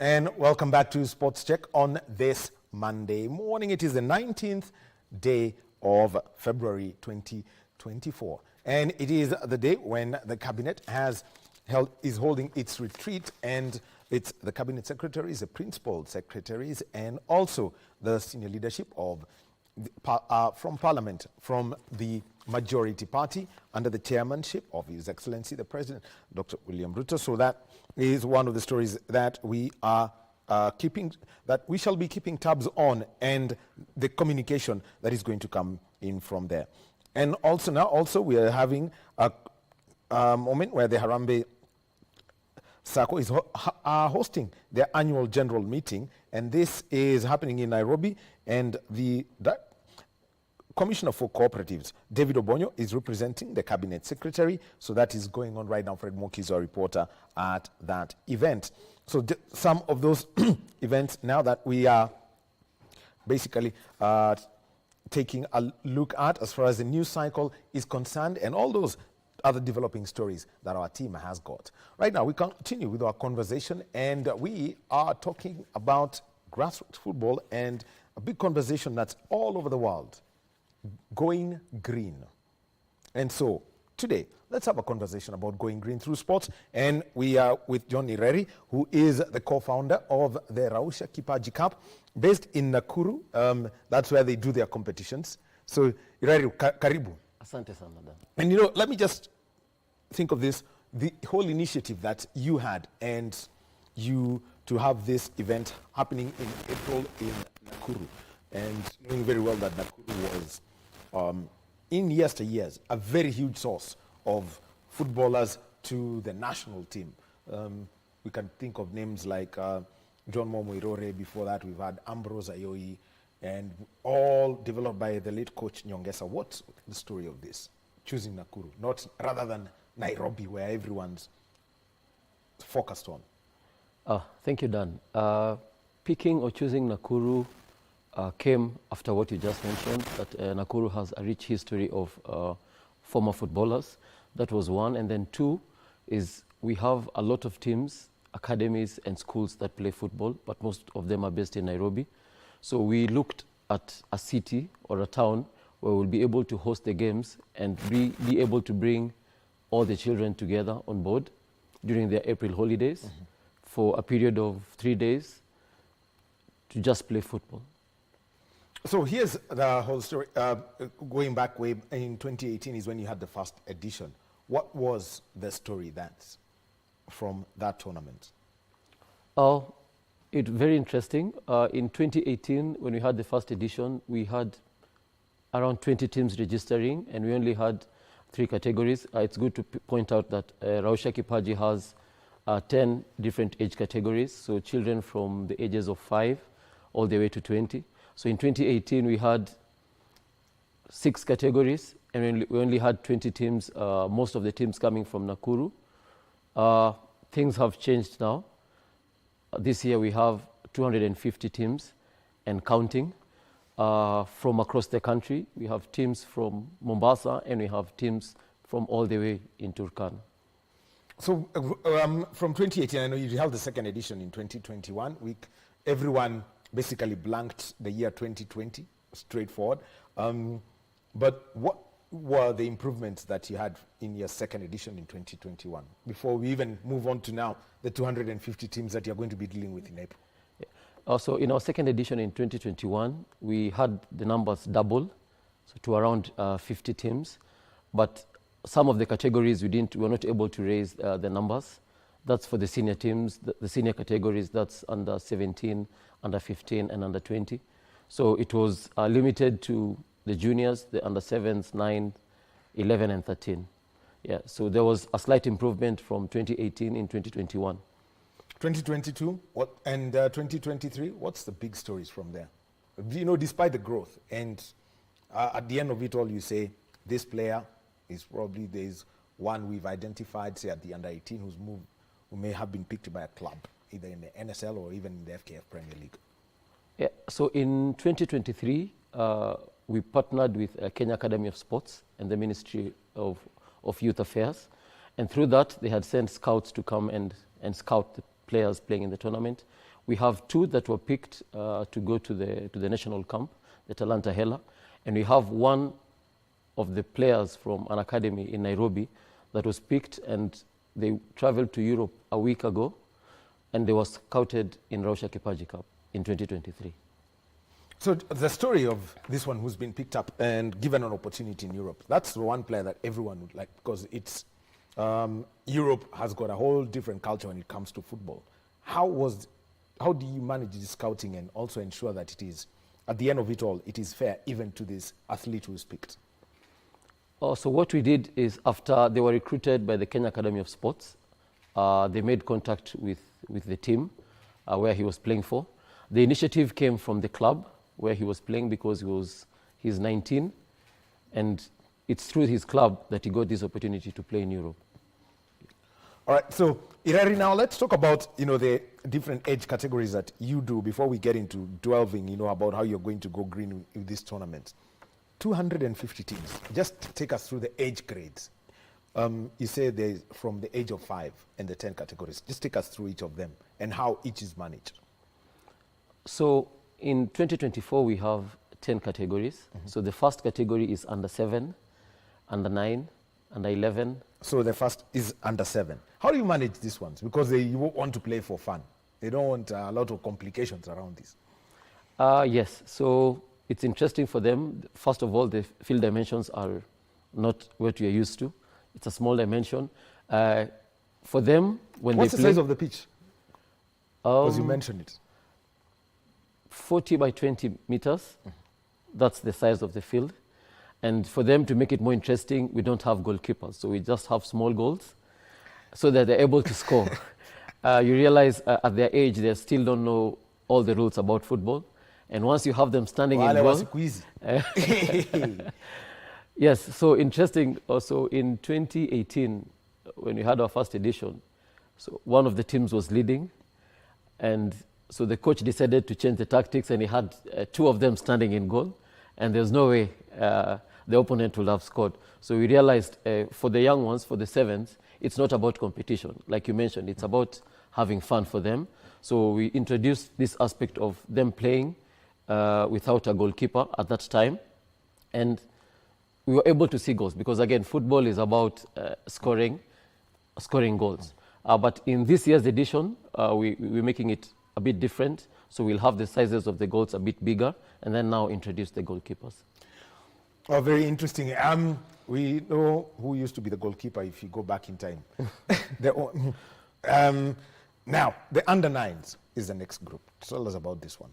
And welcome back to Sports Check on this Monday morning. It is the 19th day of February 2024. And it is the day when the cabinet is holding its retreat, and it's the cabinet secretaries, the principal secretaries, and also the senior leadership of from Parliament, from the majority party under the chairmanship of His Excellency the President, Dr. William Ruto. So that is one of the stories that we are that we shall be keeping tabs on, and the communication that is going to come in from there. And also now, we are having a moment where the Harambee Sacco is hosting their annual general meeting, and this is happening in Nairobi, and the Commissioner for Cooperatives, David Obonyo, is representing the Cabinet Secretary. So that is going on right now. Fred Moki is our reporter at that event. So some of those events now that we are basically taking a look at as far as the news cycle is concerned, and all those other developing stories that our team has got. Right now, we continue with our conversation, and we are talking about grassroots football and a big conversation that's all over the world, going green. And so today, let's have a conversation about going green through sports. And we are with John Ireri, who is the co-founder of the Rausha Kipaji Cup, based in Nakuru. That's where they do their competitions. So Ireri, karibu. Asante sana. And you know, let me just think of this, the whole initiative that you had, and you to have this event happening in April in Nakuru, and knowing very well that Nakuru was in yesteryears a very huge source of footballers to the national team. We can think of names like John Momo Irore. Before that, we've had Ambrose Ayoyi, and all developed by the late coach Nyongesa. What's the story of this? Choosing Nakuru, not rather than Nairobi, where everyone's focused on. Thank you, Dan. Picking or choosing Nakuru came after what you just mentioned, that Nakuru has a rich history of former footballers. That was one. And then two is we have a lot of teams, academies and schools that play football, but most of them are based in Nairobi. So we looked at a city or a town where we'll be able to host the games and be able to bring all the children together on board during their April holidays for a period of 3 days to just play football. So here's the whole story. Going back way in 2018 is when you had the first edition. What was the story that's from that tournament? It's very interesting. In 2018, when we had the first edition, we had around 20 teams registering, and we only had 3 categories. It's good to point out that Rausha Kipaji has 10 different age categories, so children from the ages of 5 all the way to 20. So in 2018, we had 6 categories, and we only had 20 teams, most of the teams coming from Nakuru. Things have changed now. This year we have 250 teams and counting from across the country. We have teams from Mombasa, and we have teams from all the way in Turkana. So from 2018, I know you held the second edition in 2021. Everyone basically blanked the year 2020, straightforward. But what were the improvements that you had in your second edition in 2021, before we even move on to now the 250 teams that you're going to be dealing with in April? Also, in our second edition in 2021, we had the numbers double, so to around 50 teams. But some of the categories we were not able to raise the numbers. That's for the senior teams, the senior categories. That's under 17, under 15, and under 20. So it was limited to the juniors, the under 7s, 9, 11, and 13. Yeah, so there was a slight improvement from 2018 in 2021. 2022 and 2023, what's the big stories from there? You know, despite the growth, and at the end of it all, you say this player is probably, there's one we've identified, say at the under 18, who may have been picked by a club, either in the NSL or even in the FKF Premier League. Yeah, so in 2023, we partnered with Kenya Academy of Sports and the Ministry of Youth Affairs. And through that, they had sent scouts to come and scout the players playing in the tournament. We have 2 that were picked to go to the national camp, the Talanta Hela. And we have 1 of the players from an academy in Nairobi that was picked, and they traveled to Europe a week ago, and they were scouted in Rausha Kipaji Cup in 2023. So the story of this one who's been picked up and given an opportunity in Europe, that's the one player that everyone would like, because it's Europe has got a whole different culture when it comes to football. How do you manage the scouting and also ensure that it is, at the end of it all, it is fair even to this athlete who is picked? So what we did is, after they were recruited by the Kenya Academy of Sports, they made contact with the team where he was playing for. The initiative came from the club where he was playing, because he's 19, and it's through his club that he got this opportunity to play in Europe. All right, so Irari, now let's talk about the different age categories that you do before we get into delving about how you're going to go green with this tournament. 250 teams. Just take us through the age grades. You say there's from the age of 5 and the 10 categories. Just take us through each of them and how each is managed. So in 2024, we have 10 categories. So the first category is under 7, under 9, under 11. So the first is under 7. How do you manage these ones? Because they want to play for fun. They don't want a lot of complications around this. Yes, so it's interesting for them. First of all, the field dimensions are not what we are used to. It's a small dimension. For them, when What's they the size of the pitch? Because you mentioned it. 40 by 20 meters. That's the size of the field. And for them to make it more interesting, we don't have goalkeepers. So we just have small goals so that they're able to score. You realize at their age, they still don't know all the rules about football. And once you have them standing in goal... Yes, so interesting also in 2018, when we had our first edition, so one of the teams was leading, and so the coach decided to change the tactics, and he had 2 of them standing in goal, and there's no way the opponent would have scored. So we realized for the young ones, for the 7s, it's not about competition. Like you mentioned, it's about having fun for them. So we introduced this aspect of them playing without a goalkeeper at that time, and we were able to see goals, because again, football is about scoring goals. But in this year's edition, we're making it a bit different. So we'll have the sizes of the goals a bit bigger, and then now introduce the goalkeepers. Oh, very interesting. We know who used to be the goalkeeper if you go back in time. Now, the under-9s is the next group. Tell us about this one.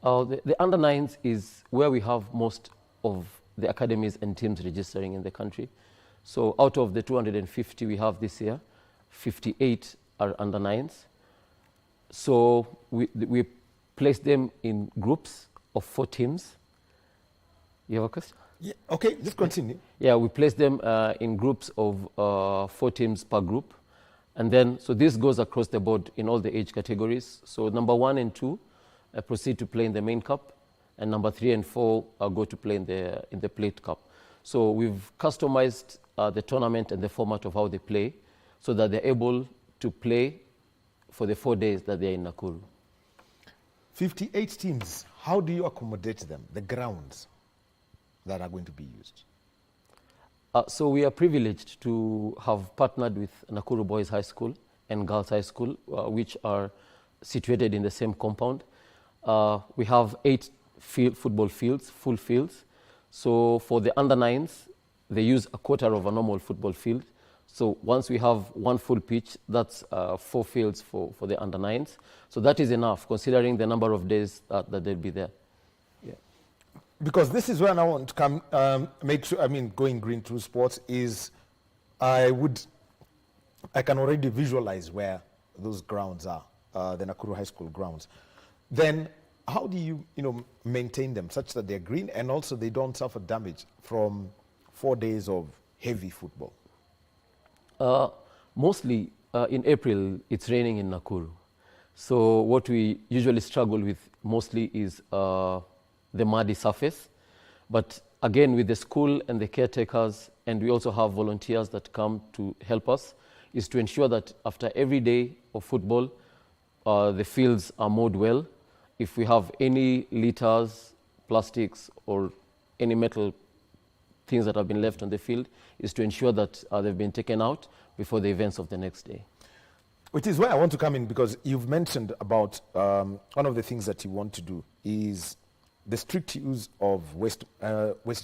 The under-9s is where we have most of the academies and teams registering in the country. So out of the 250 we have this year, 58 are under-9s. So we place them in groups of 4 teams. You have a question? Yeah, okay, just continue. Yeah, we place them in groups of 4 teams per group. And then, so this goes across the board in all the age categories. So number 1 and 2 proceed to play in the main cup, and number 3 and 4 go to play in the plate cup. So we've customized the tournament and the format of how they play, so that they're able to play for the 4 days that they're in Nakuru. 58 teams, how do you accommodate them, the grounds that are going to be used? So we are privileged to have partnered with Nakuru Boys High School and Girls High School, which are situated in the same compound. We have 8 football fields, full fields. So for the under-9s, they use a quarter of a normal football field. So once we have 1 full pitch, that's 4 fields for the under-9s. So that is enough, considering the number of days that they'll be there. Yeah. Because this is where I want to come, make sure, going green through sports is, I can already visualize where those grounds are, the Nakuru High School grounds. Then how do you, maintain them such that they're green and also they don't suffer damage from 4 days of heavy football? Mostly in April, it's raining in Nakuru. So what we usually struggle with mostly is the muddy surface. But again, with the school and the caretakers, and we also have volunteers that come to help us, is to ensure that after every day of football, the fields are mowed well. If we have any litters, plastics, or any metal things that have been left on the field, is to ensure that they've been taken out before the events of the next day. Which is where I want to come in, because you've mentioned about one of the things that you want to do is the strict use of waste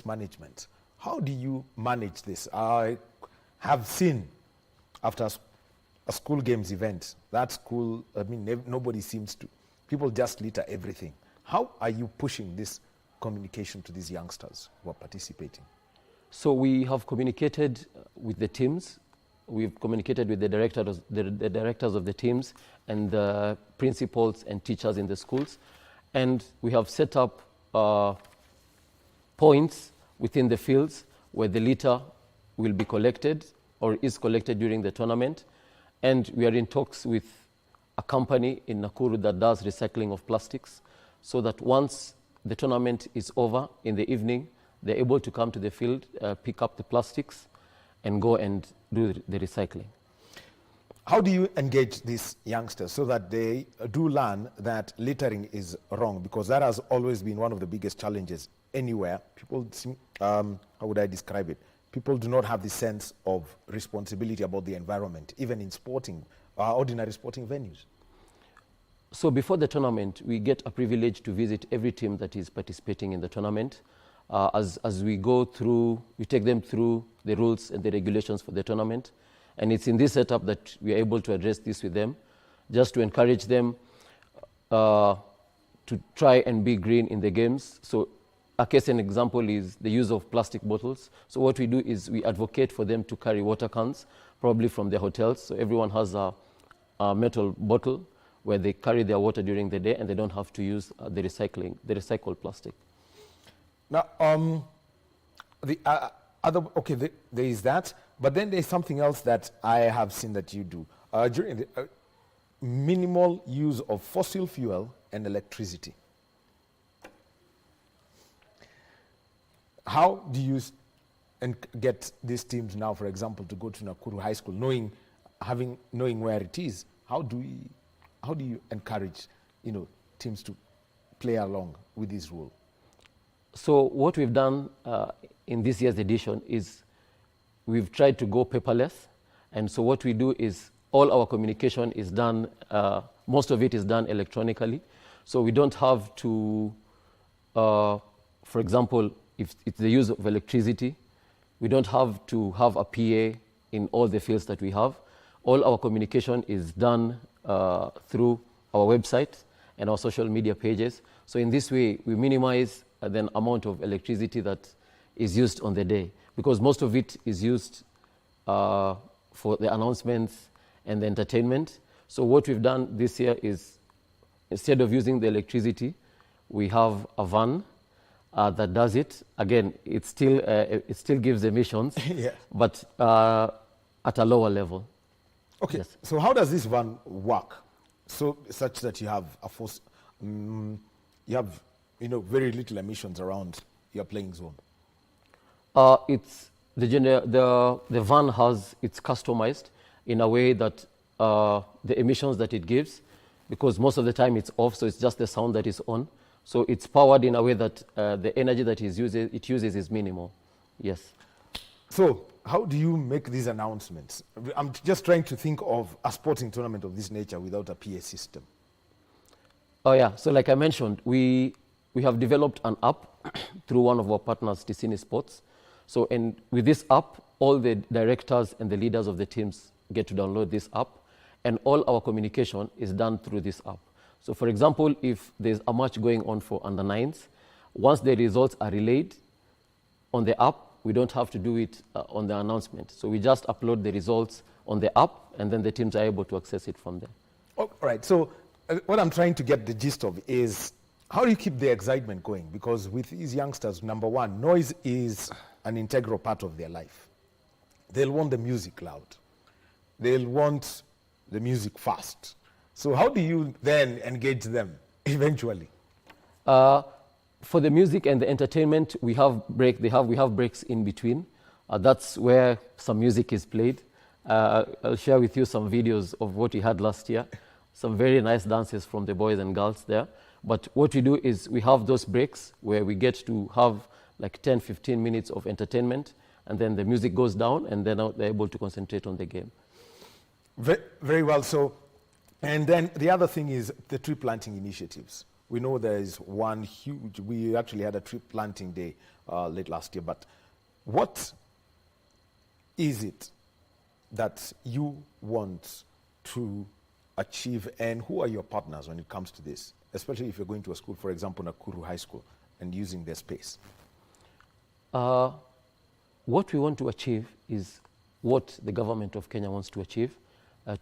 management. How do you manage this? I have seen after a school games event, that school, I mean, nobody seems to. People just litter everything. How are you pushing this communication to these youngsters who are participating? So we have communicated with the teams. We've communicated with the directors of the teams and the principals and teachers in the schools. And we have set up points within the fields where the litter will be collected or is collected during the tournament. And we are in talks with a company in Nakuru that does recycling of plastics, so that once the tournament is over in the evening, they're able to come to the field, pick up the plastics, and go and do the recycling. How do you engage these youngsters so that they do learn that littering is wrong? Because that has always been one of the biggest challenges anywhere. People seem, how would I describe it? People do not have the sense of responsibility about the environment, even in sporting, ordinary sporting venues. So before the tournament, we get a privilege to visit every team that is participating in the tournament. As we go through, we take them through the rules and the regulations for the tournament. And it's in this setup that we are able to address this with them, just to encourage them to try and be green in the games. So a case and example is the use of plastic bottles. So what we do is we advocate for them to carry water cans, probably from their hotels. So everyone has a metal bottle where they carry their water during the day, and they don't have to use the recycled plastic. Now, there is that, but then there's something else that I have seen that you do. During the minimal use of fossil fuel and electricity. How do you get these teams now, for example, to go to Nakuru High School, knowing where it is? How do you encourage, teams to play along with this rule? So what we've done in this year's edition is we've tried to go paperless. And so what we do is all our communication is done, most of it is done electronically. So we don't have to, for example, if it's the use of electricity, we don't have to have a PA in all the fields that we have. All our communication is done through our website and our social media pages. So in this way, we minimize the amount of electricity that is used on the day, because most of it is used for the announcements and the entertainment. So what we've done this year is, instead of using the electricity, we have a van that does it. Again, it still gives emissions, yeah, but at a lower level. Okay, yes. So how does this van work? So such that you have very little emissions around your playing zone. It's the van it's customized in a way that the emissions that it gives, because most of the time it's off, so it's just the sound that is on. So it's powered in a way that the energy that it uses is minimal. Yes. So how do you make these announcements? I'm just trying to think of a sporting tournament of this nature without a PA system. Oh yeah, so like I mentioned, we have developed an app through one of our partners, Ticini Sports. So and with this app, all the directors and the leaders of the teams get to download this app, and all our communication is done through this app. So for example, if there's a match going on for under-9s, once the results are relayed on the app, we don't have to do it on the announcement. So we just upload the results on the app, and then the teams are able to access it from there. All right, so what I'm trying to get the gist of is, how do you keep the excitement going? Because with these youngsters, number one, noise is an integral part of their life. They'll want the music loud. They'll want the music fast. So how do you then engage them eventually? For the music and the entertainment, we have breaks in between. That's where some music is played. I'll share with you some videos of what we had last year. Some very nice dances from the boys and girls there. But what we do is we have those breaks where we get to have like 10, 15 minutes of entertainment, and then the music goes down, and then they're able to concentrate on the game. Very well. So, and then the other thing is the tree planting initiatives. We know there is one huge, we actually had a tree planting day late last year, but what is it that you want to achieve, and who are your partners when it comes to this, especially if you're going to a school, for example, Nakuru High School, and using their space? What we want to achieve is what the government of Kenya wants to achieve,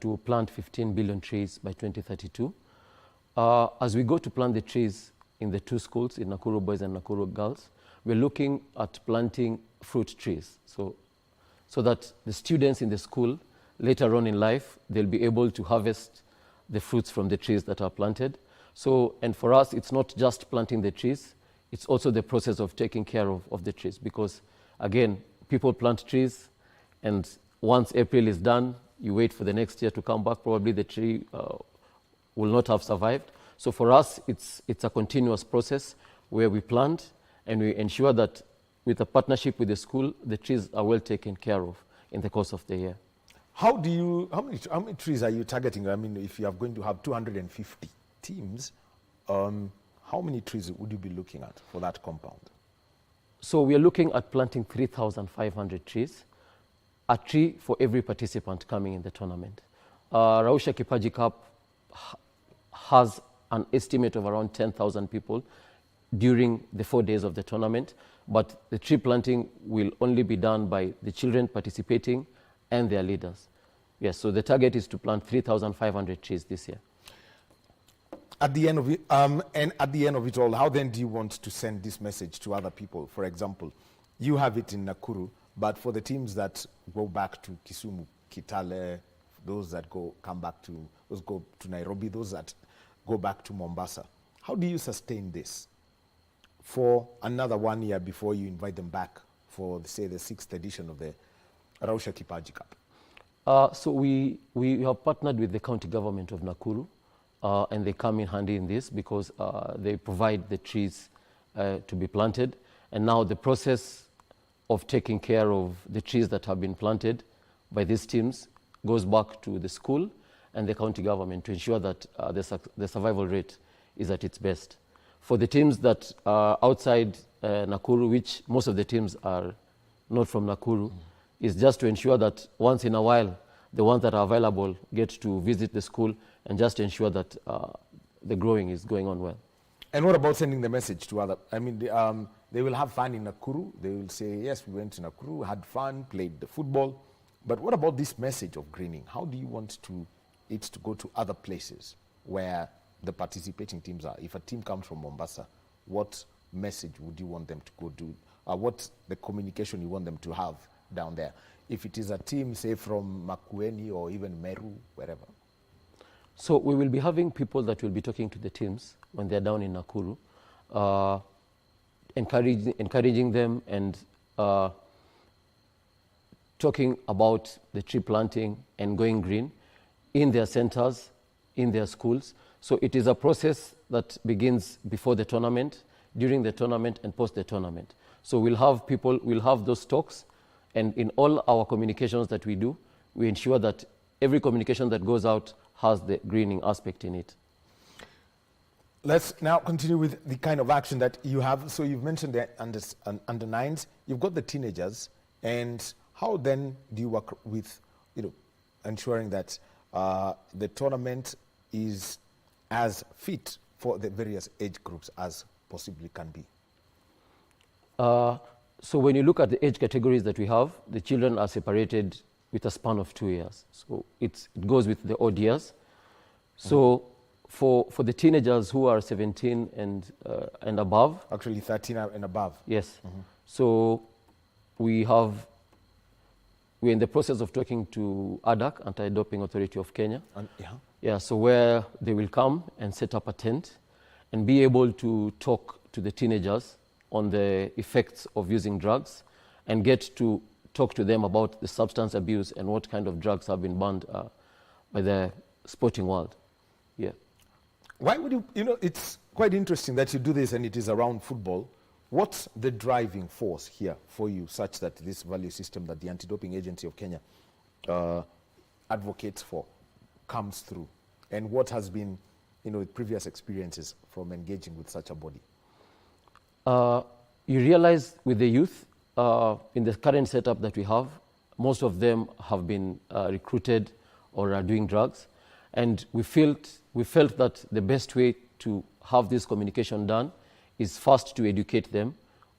to plant 15 billion trees by 2032. As we go to plant the trees in the two schools, in Nakuru Boys and Nakuru Girls, we're looking at planting fruit trees. So that the students in the school, later on in life, they'll be able to harvest the fruits from the trees that are planted. So, and for us, it's not just planting the trees, it's also the process of taking care of the trees. Because again, people plant trees, and once April is done, you wait for the next year to come back, probably the tree will not have survived. So for us, it's a continuous process where we plant and we ensure that with a partnership with the school, the trees are well taken care of in the course of the year. How many trees are you targeting? I mean, if you are going to have 250 teams, how many trees would you be looking at for that compound? So we are looking at planting 3,500 trees, a tree for every participant coming in the tournament. Rausha Kipaji Cup has an estimate of around 10,000 people during the 4 days of the tournament, but the tree planting will only be done by the children participating and their leaders. Yes, so the target is to plant 3,500 trees this year. At the end of it, and at the end of it all, how then do you want to send this message to other people? For example, you have it in Nakuru, but for the teams that go back to Kisumu, Kitale, those that go to Nairobi, those that go back to Mombasa, how do you sustain this for another 1 year before you invite them back for, say, the 6th edition of the Rausha Kipaji Cup? So we have partnered with the county government of Nakuru, and they come in handy in this because they provide the trees to be planted. And now the process of taking care of the trees that have been planted by these teams goes back to the school and the county government to ensure that the survival rate is at its best. For the teams that are outside Nakuru, which most of the teams are not from Nakuru, is just to ensure that once in a while, the ones that are available get to visit the school and just ensure that the growing is going on well. And what about sending the message to other? I mean, they will have fun in Nakuru. They will say, yes, we went to Nakuru, had fun, played the football. But what about this message of greening? How do you want it to go to other places where the participating teams are? If a team comes from Mombasa, what message would you want them to go do? What's the communication you want them to have down there? If it is a team, say, from Makueni or even Meru, wherever. So we will be having people that will be talking to the teams when they're down in Nakuru, encouraging them and talking about the tree planting and going green in their centers, in their schools. So it is a process that begins before the tournament, during the tournament, and post the tournament. So we'll have those talks, and in all our communications that we do, we ensure that every communication that goes out has the greening aspect in it. Let's now continue with the kind of action that you have. So you've mentioned the under nines, you've got the teenagers, and how then do you work with, ensuring that the tournament is as fit for the various age groups as possibly can be? So when you look at the age categories that we have, the children are separated with a span of 2 years. So it goes with the odd years. So for the teenagers who are 17 and above. Actually 13 and above. Yes. So we're in the process of talking to ADAC, Anti-Doping Authority of Kenya. Yeah, so where they will come and set up a tent and be able to talk to the teenagers on the effects of using drugs and get to talk to them about the substance abuse and what kind of drugs have been banned by the sporting world. Yeah. Why would it's quite interesting that you do this and it is around football. What's the driving force here for you such that this value system that the Anti-Doping Agency of Kenya advocates for comes through, and what has been, previous experiences from engaging with such a body? You realize with the youth, in the current setup that we have, most of them have been recruited or are doing drugs. And we felt that the best way to have this communication done is first to educate them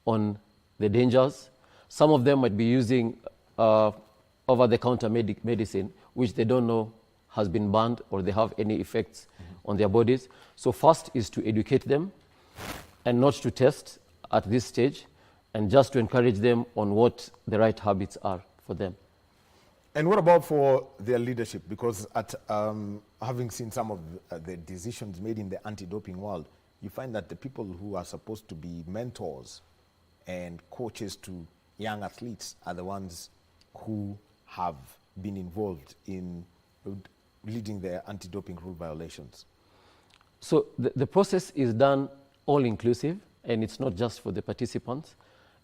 on the dangers. Some of them might be using over-the-counter medicine, which they don't know has been banned or they have any effects on their bodies. So first is to educate them and not to test at this stage, and just to encourage them on what the right habits are for them. And what about for their leadership? Because having seen some of the decisions made in the anti-doping world, you find that the people who are supposed to be mentors and coaches to young athletes are the ones who have been involved in leading their anti-doping rule violations. So the process is done all-inclusive, and it's not just for the participants.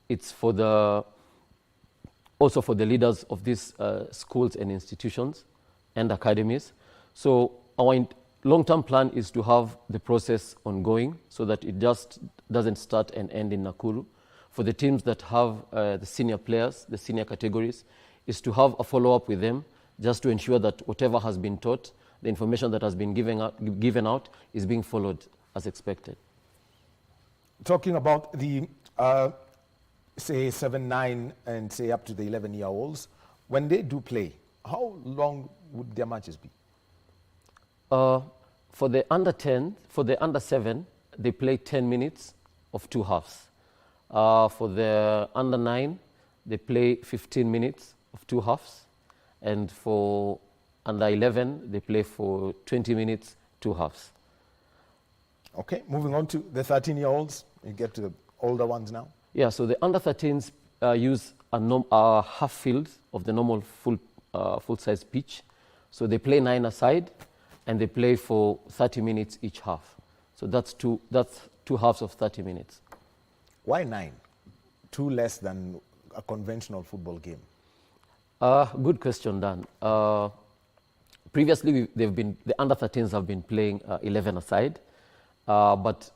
It's for also for the leaders of these schools and institutions and academies. So our long-term plan is to have the process ongoing so that it just doesn't start and end in Nakuru. For the teams that have the senior players, the senior categories, is to have a follow-up with them just to ensure that whatever has been taught, the information that has been given out is being followed as expected. Talking about the say 7, 9, and say up to the 11-year-olds, when they do play, how long would their matches be? For the under 10, for the under 7, they play 10 minutes of 2 halves. For the under 9, they play 15 minutes of 2 halves. And for under 11, they play for 20 minutes, 2 halves. Okay, moving on to the 13-year-olds. You get to the older ones now. Yeah, so the under 13s use a half field of the normal full-size pitch. So they play 9 aside, and they play for 30 minutes each half. So that's two halves of 30 minutes. Why 9? 2 less than a conventional football game. Good question, Dan. Previously, the under 13s have been playing 11 aside, but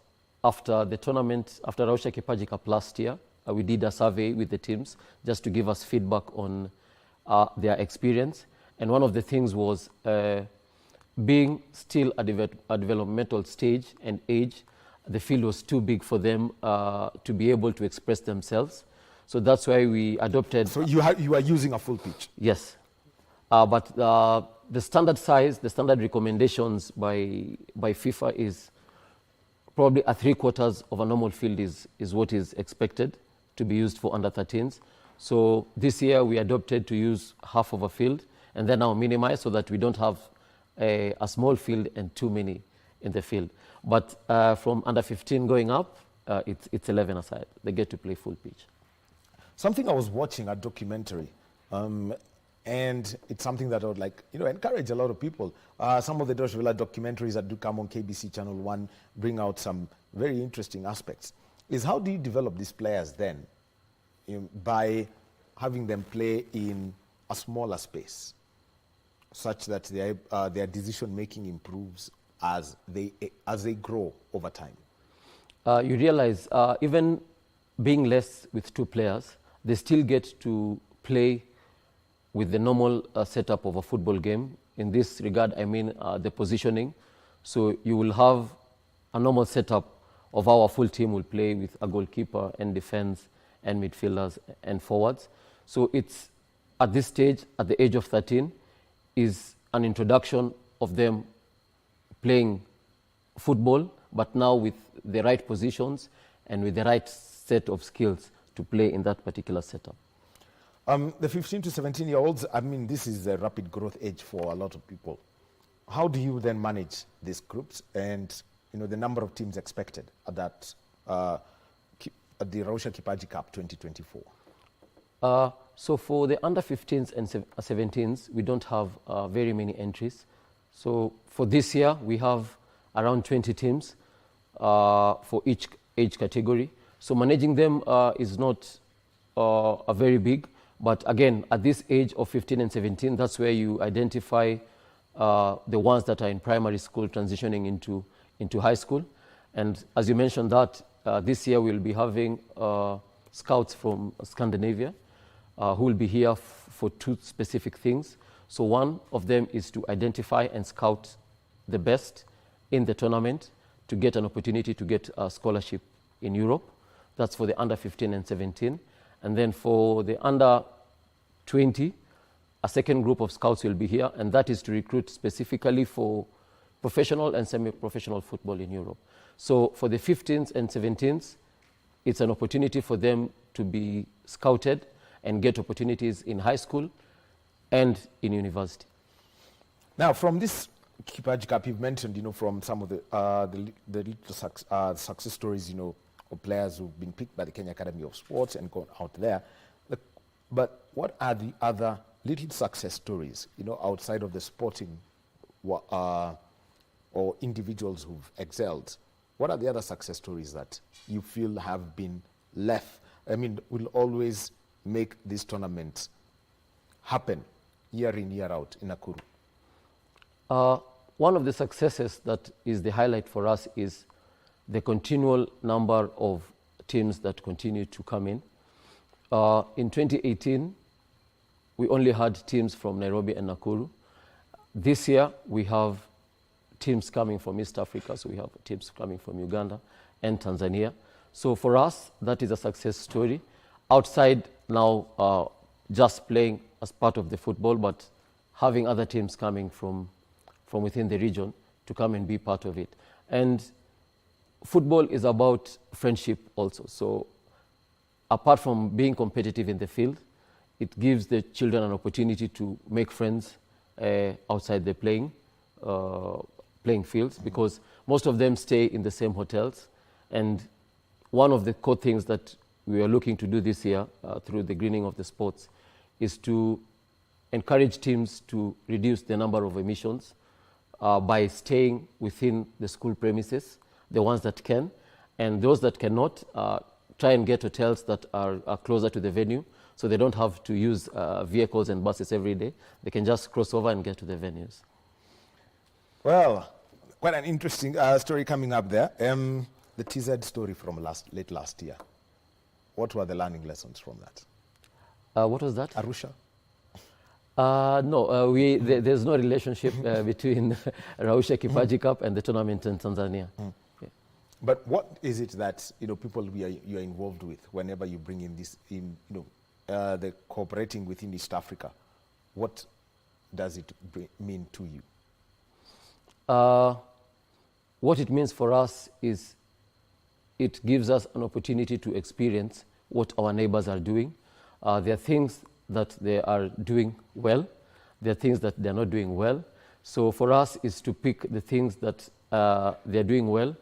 after the tournament, after Rausha Kipaji Cup last year, we did a survey with the teams just to give us feedback on their experience. And one of the things was being still at a developmental stage and age, the field was too big for them to be able to express themselves. So that's why we adopted... So you are using a full pitch? Yes. But the standard size, the standard recommendations by FIFA is probably a 3/4 of a normal field is what is expected to be used for under 13s. So this year we adopted to use half of a field and then now minimize so that we don't have a small field and too many in the field. But from under 15 going up, it's 11 aside. They get to play full pitch. Something I was watching, a documentary, and it's something that I would like, encourage a lot of people. Some of the Deutsche Welle documentaries that do come on KBC Channel 1 bring out some very interesting aspects. Is how do you develop these players then by having them play in a smaller space such that their decision-making improves as they grow over time? You realize even being less with 2 players, they still get to play with the normal setup of a football game. In this regard, I mean the positioning. So you will have a normal setup of how a full team will play with a goalkeeper and defense and midfielders and forwards. So it's at this stage, at the age of 13, is an introduction of them playing football, but now with the right positions and with the right set of skills to play in that particular setup. The 15 to 17-year-olds, I mean, this is a rapid growth age for a lot of people. How do you then manage these groups and the number of teams expected at that at the Rausha Kipaji Cup 2024? So for the under 15s and 17s, we don't have very many entries. So for this year, we have around 20 teams for each age category. So managing them is not a very big, But again, at this age of 15 and 17, that's where you identify the ones that are in primary school transitioning into high school. And as you mentioned that, this year we'll be having scouts from Scandinavia who will be here for two specific things. So one of them is to identify and scout the best in the tournament to get an opportunity to get a scholarship in Europe. That's for the under 15 and 17. And then for the under 20, a second group of scouts will be here, and that is to recruit specifically for professional and semi-professional football in Europe. So for the 15s and 17s, it's an opportunity for them to be scouted and get opportunities in high school and in university. Now, from this Kipaji Cup, you've mentioned, from some of the success stories, of players who've been picked by the Kenya Academy of Sports and gone out there. But what are the other little success stories, outside of the sporting or individuals who've excelled? What are the other success stories that you feel have been left? Will always make this tournament happen year in, year out in Nakuru? One of the successes that is the highlight for us is the continual number of teams that continue to come in. In 2018, we only had teams from Nairobi and Nakuru. This year, we have teams coming from East Africa, so we have teams coming from Uganda and Tanzania. So for us, that is a success story. Outside now, just playing as part of the football, but having other teams coming from within the region to come and be part of it. And football is about friendship also. So apart from being competitive in the field, it gives the children an opportunity to make friends outside the playing fields, because most of them stay in the same hotels. And one of the core things that we are looking to do this year through the greening of the sports is to encourage teams to reduce the number of emissions by staying within the school premises, the ones that can, and those that cannot, try and get hotels that are closer to the venue, so they don't have to use vehicles and buses every day. They can just cross over and get to the venues. Well, quite an interesting story coming up there. The TZ story from late last year. What were the learning lessons from that? What was that? Arusha? No, there's no relationship between Rausha Kipaji Cup and the tournament in Tanzania. Yeah. But what is it that people you are involved with whenever you bring in this the cooperating within East Africa? What does it mean to you? What it means for us is it gives us an opportunity to experience what our neighbors are doing. There are things that they are doing well. There are things that they are not doing well. So for us is to pick the things that they are doing well,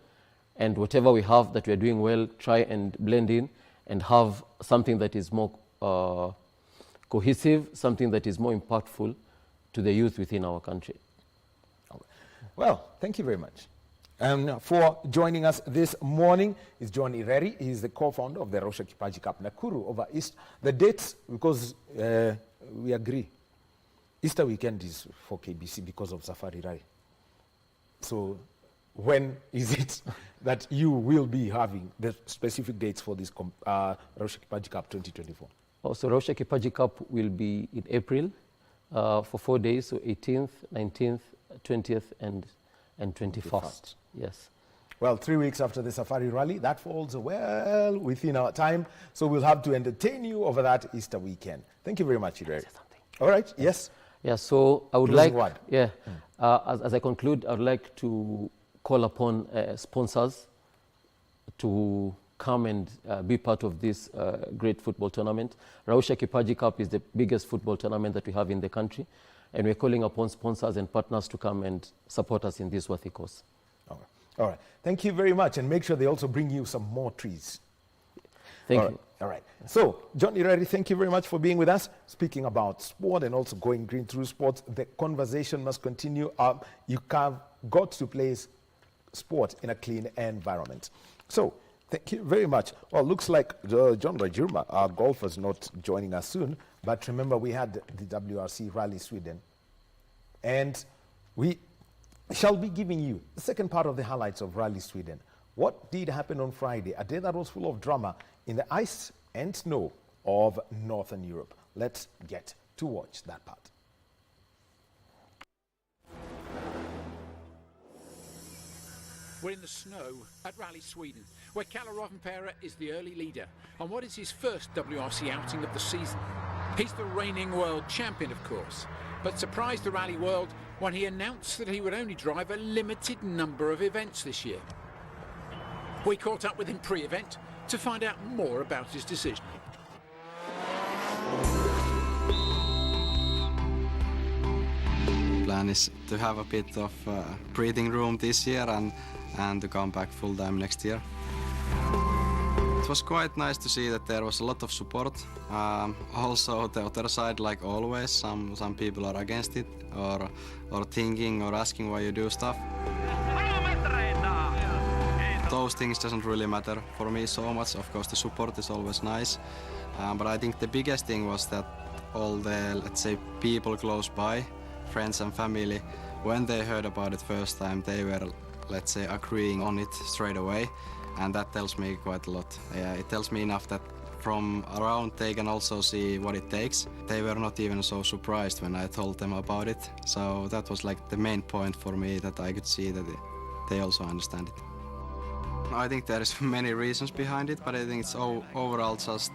and whatever we have that we are doing well, try and blend in and have something that is more cohesive, something that is more impactful to the youth within our country. Well, thank you very much. For joining us this morning is John Ireri. He's the co-founder of the Rausha Kipaji Cup Nakuru over East. The dates, because we agree, Easter weekend is for KBC because of Safari Rally. So when is it that you will be having the specific dates for this Rausha Kipaji Cup 2024? So Rausha Kipaji Cup will be in April for 4 days, so 18th, 19th, 20th, and 21st. Yes. Well, 3 weeks after the Safari Rally, that falls well within our time. So we'll have to entertain you over that Easter weekend. Thank you very much, Ireri. All right. Yes. Yeah. So I would Closing like. word. Yeah. As I conclude, I would like to call upon sponsors to come and be part of this great football tournament. Rausha Kipaji Cup is the biggest football tournament that we have in the country, and we're calling upon sponsors and partners to come and support us in this worthy cause. All right. Thank you very much, and make sure they also bring you some more trees. Thank you. All right. So, John Ireri, thank you very much for being with us, speaking about sport and also going green through sports. The conversation must continue. You have got to play sport in a clean environment. So, thank you very much. Well, looks like John Rajurma, our golfer, is not joining us soon. But remember, we had the WRC Rally Sweden. And we shall be giving you the second part of the highlights of Rally Sweden. What did happen on Friday? A day that was full of drama in the ice and snow of Northern Europe. Let's get to watch that part. We're in the snow at Rally Sweden, where Kalle Rovanperä is the early leader on what is his first WRC outing of the season. He's the reigning world champion, of course, but surprised the rally world when he announced that he would only drive a limited number of events this year. We caught up with him pre-event to find out more about his decision. Plan is to have a bit of breathing room this year and to come back full time next year. It was quite nice to see that there was a lot of support. Also the other side, like always, some people are against it or thinking or asking why you do stuff. Those things doesn't really matter for me so much. Of course the support is always nice, but I think the biggest thing was that all the, let's say, people close by, friends and family, when they heard about it first time, they were, let's say, agreeing on it straight away, and that tells me quite a lot. It tells me enough that from around they can also see what it takes. They were not even so surprised when I told them about it, so that was like the main point for me, that I could see that they also understand it. I think there is many reasons behind it, but I think it's overall just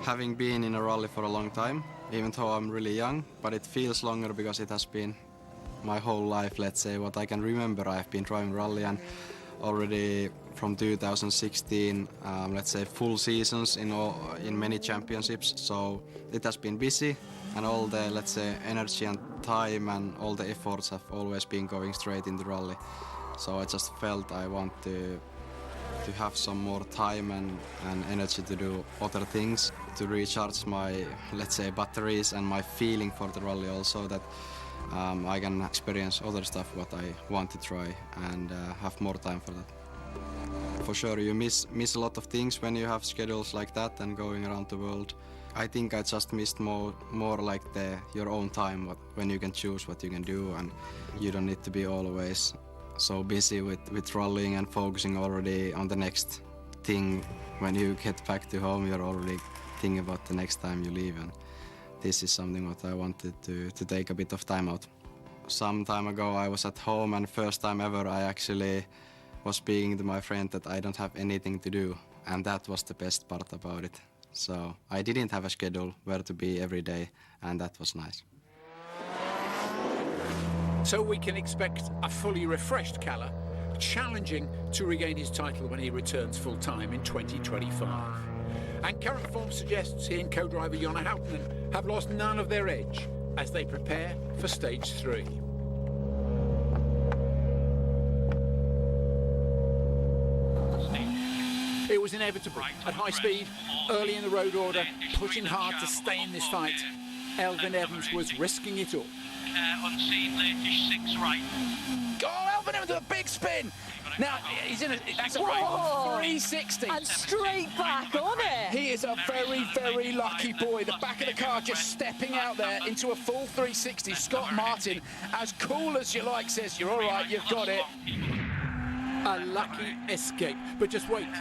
having been in a rally for a long time, even though I'm really young, but it feels longer because it has been my whole life, let's say, what I can remember. I've been driving rally, and already from 2016, let's say, full seasons in many championships, so it has been busy, and all the, let's say, energy and time and all the efforts have always been going straight into rally. So I just felt I want to have some more time and energy to do other things, to recharge my, let's say, batteries and my feeling for the rally also, that I can experience other stuff what I want to try and have more time for that. For sure you miss a lot of things when you have schedules like that and going around the world. I think I just missed more like your own time, when you can choose what you can do and you don't need to be always so busy with rallying and focusing already on the next thing. When you get back to home, you're already thinking about the next time you leave, and this is something what I wanted to take a bit of time out. Some time ago I was at home, and first time ever I actually was speaking to my friend that I don't have anything to do, and that was the best part about it. So I didn't have a schedule where to be every day, and that was nice. So we can expect a fully refreshed Kalle, challenging to regain his title when he returns full-time in 2025. And current form suggests he and co-driver Jonna Hautinen have lost none of their edge as they prepare for stage 3. It was inevitable. At high speed, early in the road order, pushing hard to stay in this fight, Elfyn Evans was risking it all. Unseen, latest 6 right. Oh, Elfyn Evans with a big spin! Now, he's in that's a 360. And straight back on it. He is a very, very lucky boy. The back of the car just stepping out there into a full 360. Scott Martin, as cool as you like, says, you're all right, you've got it. A lucky escape. But just wait,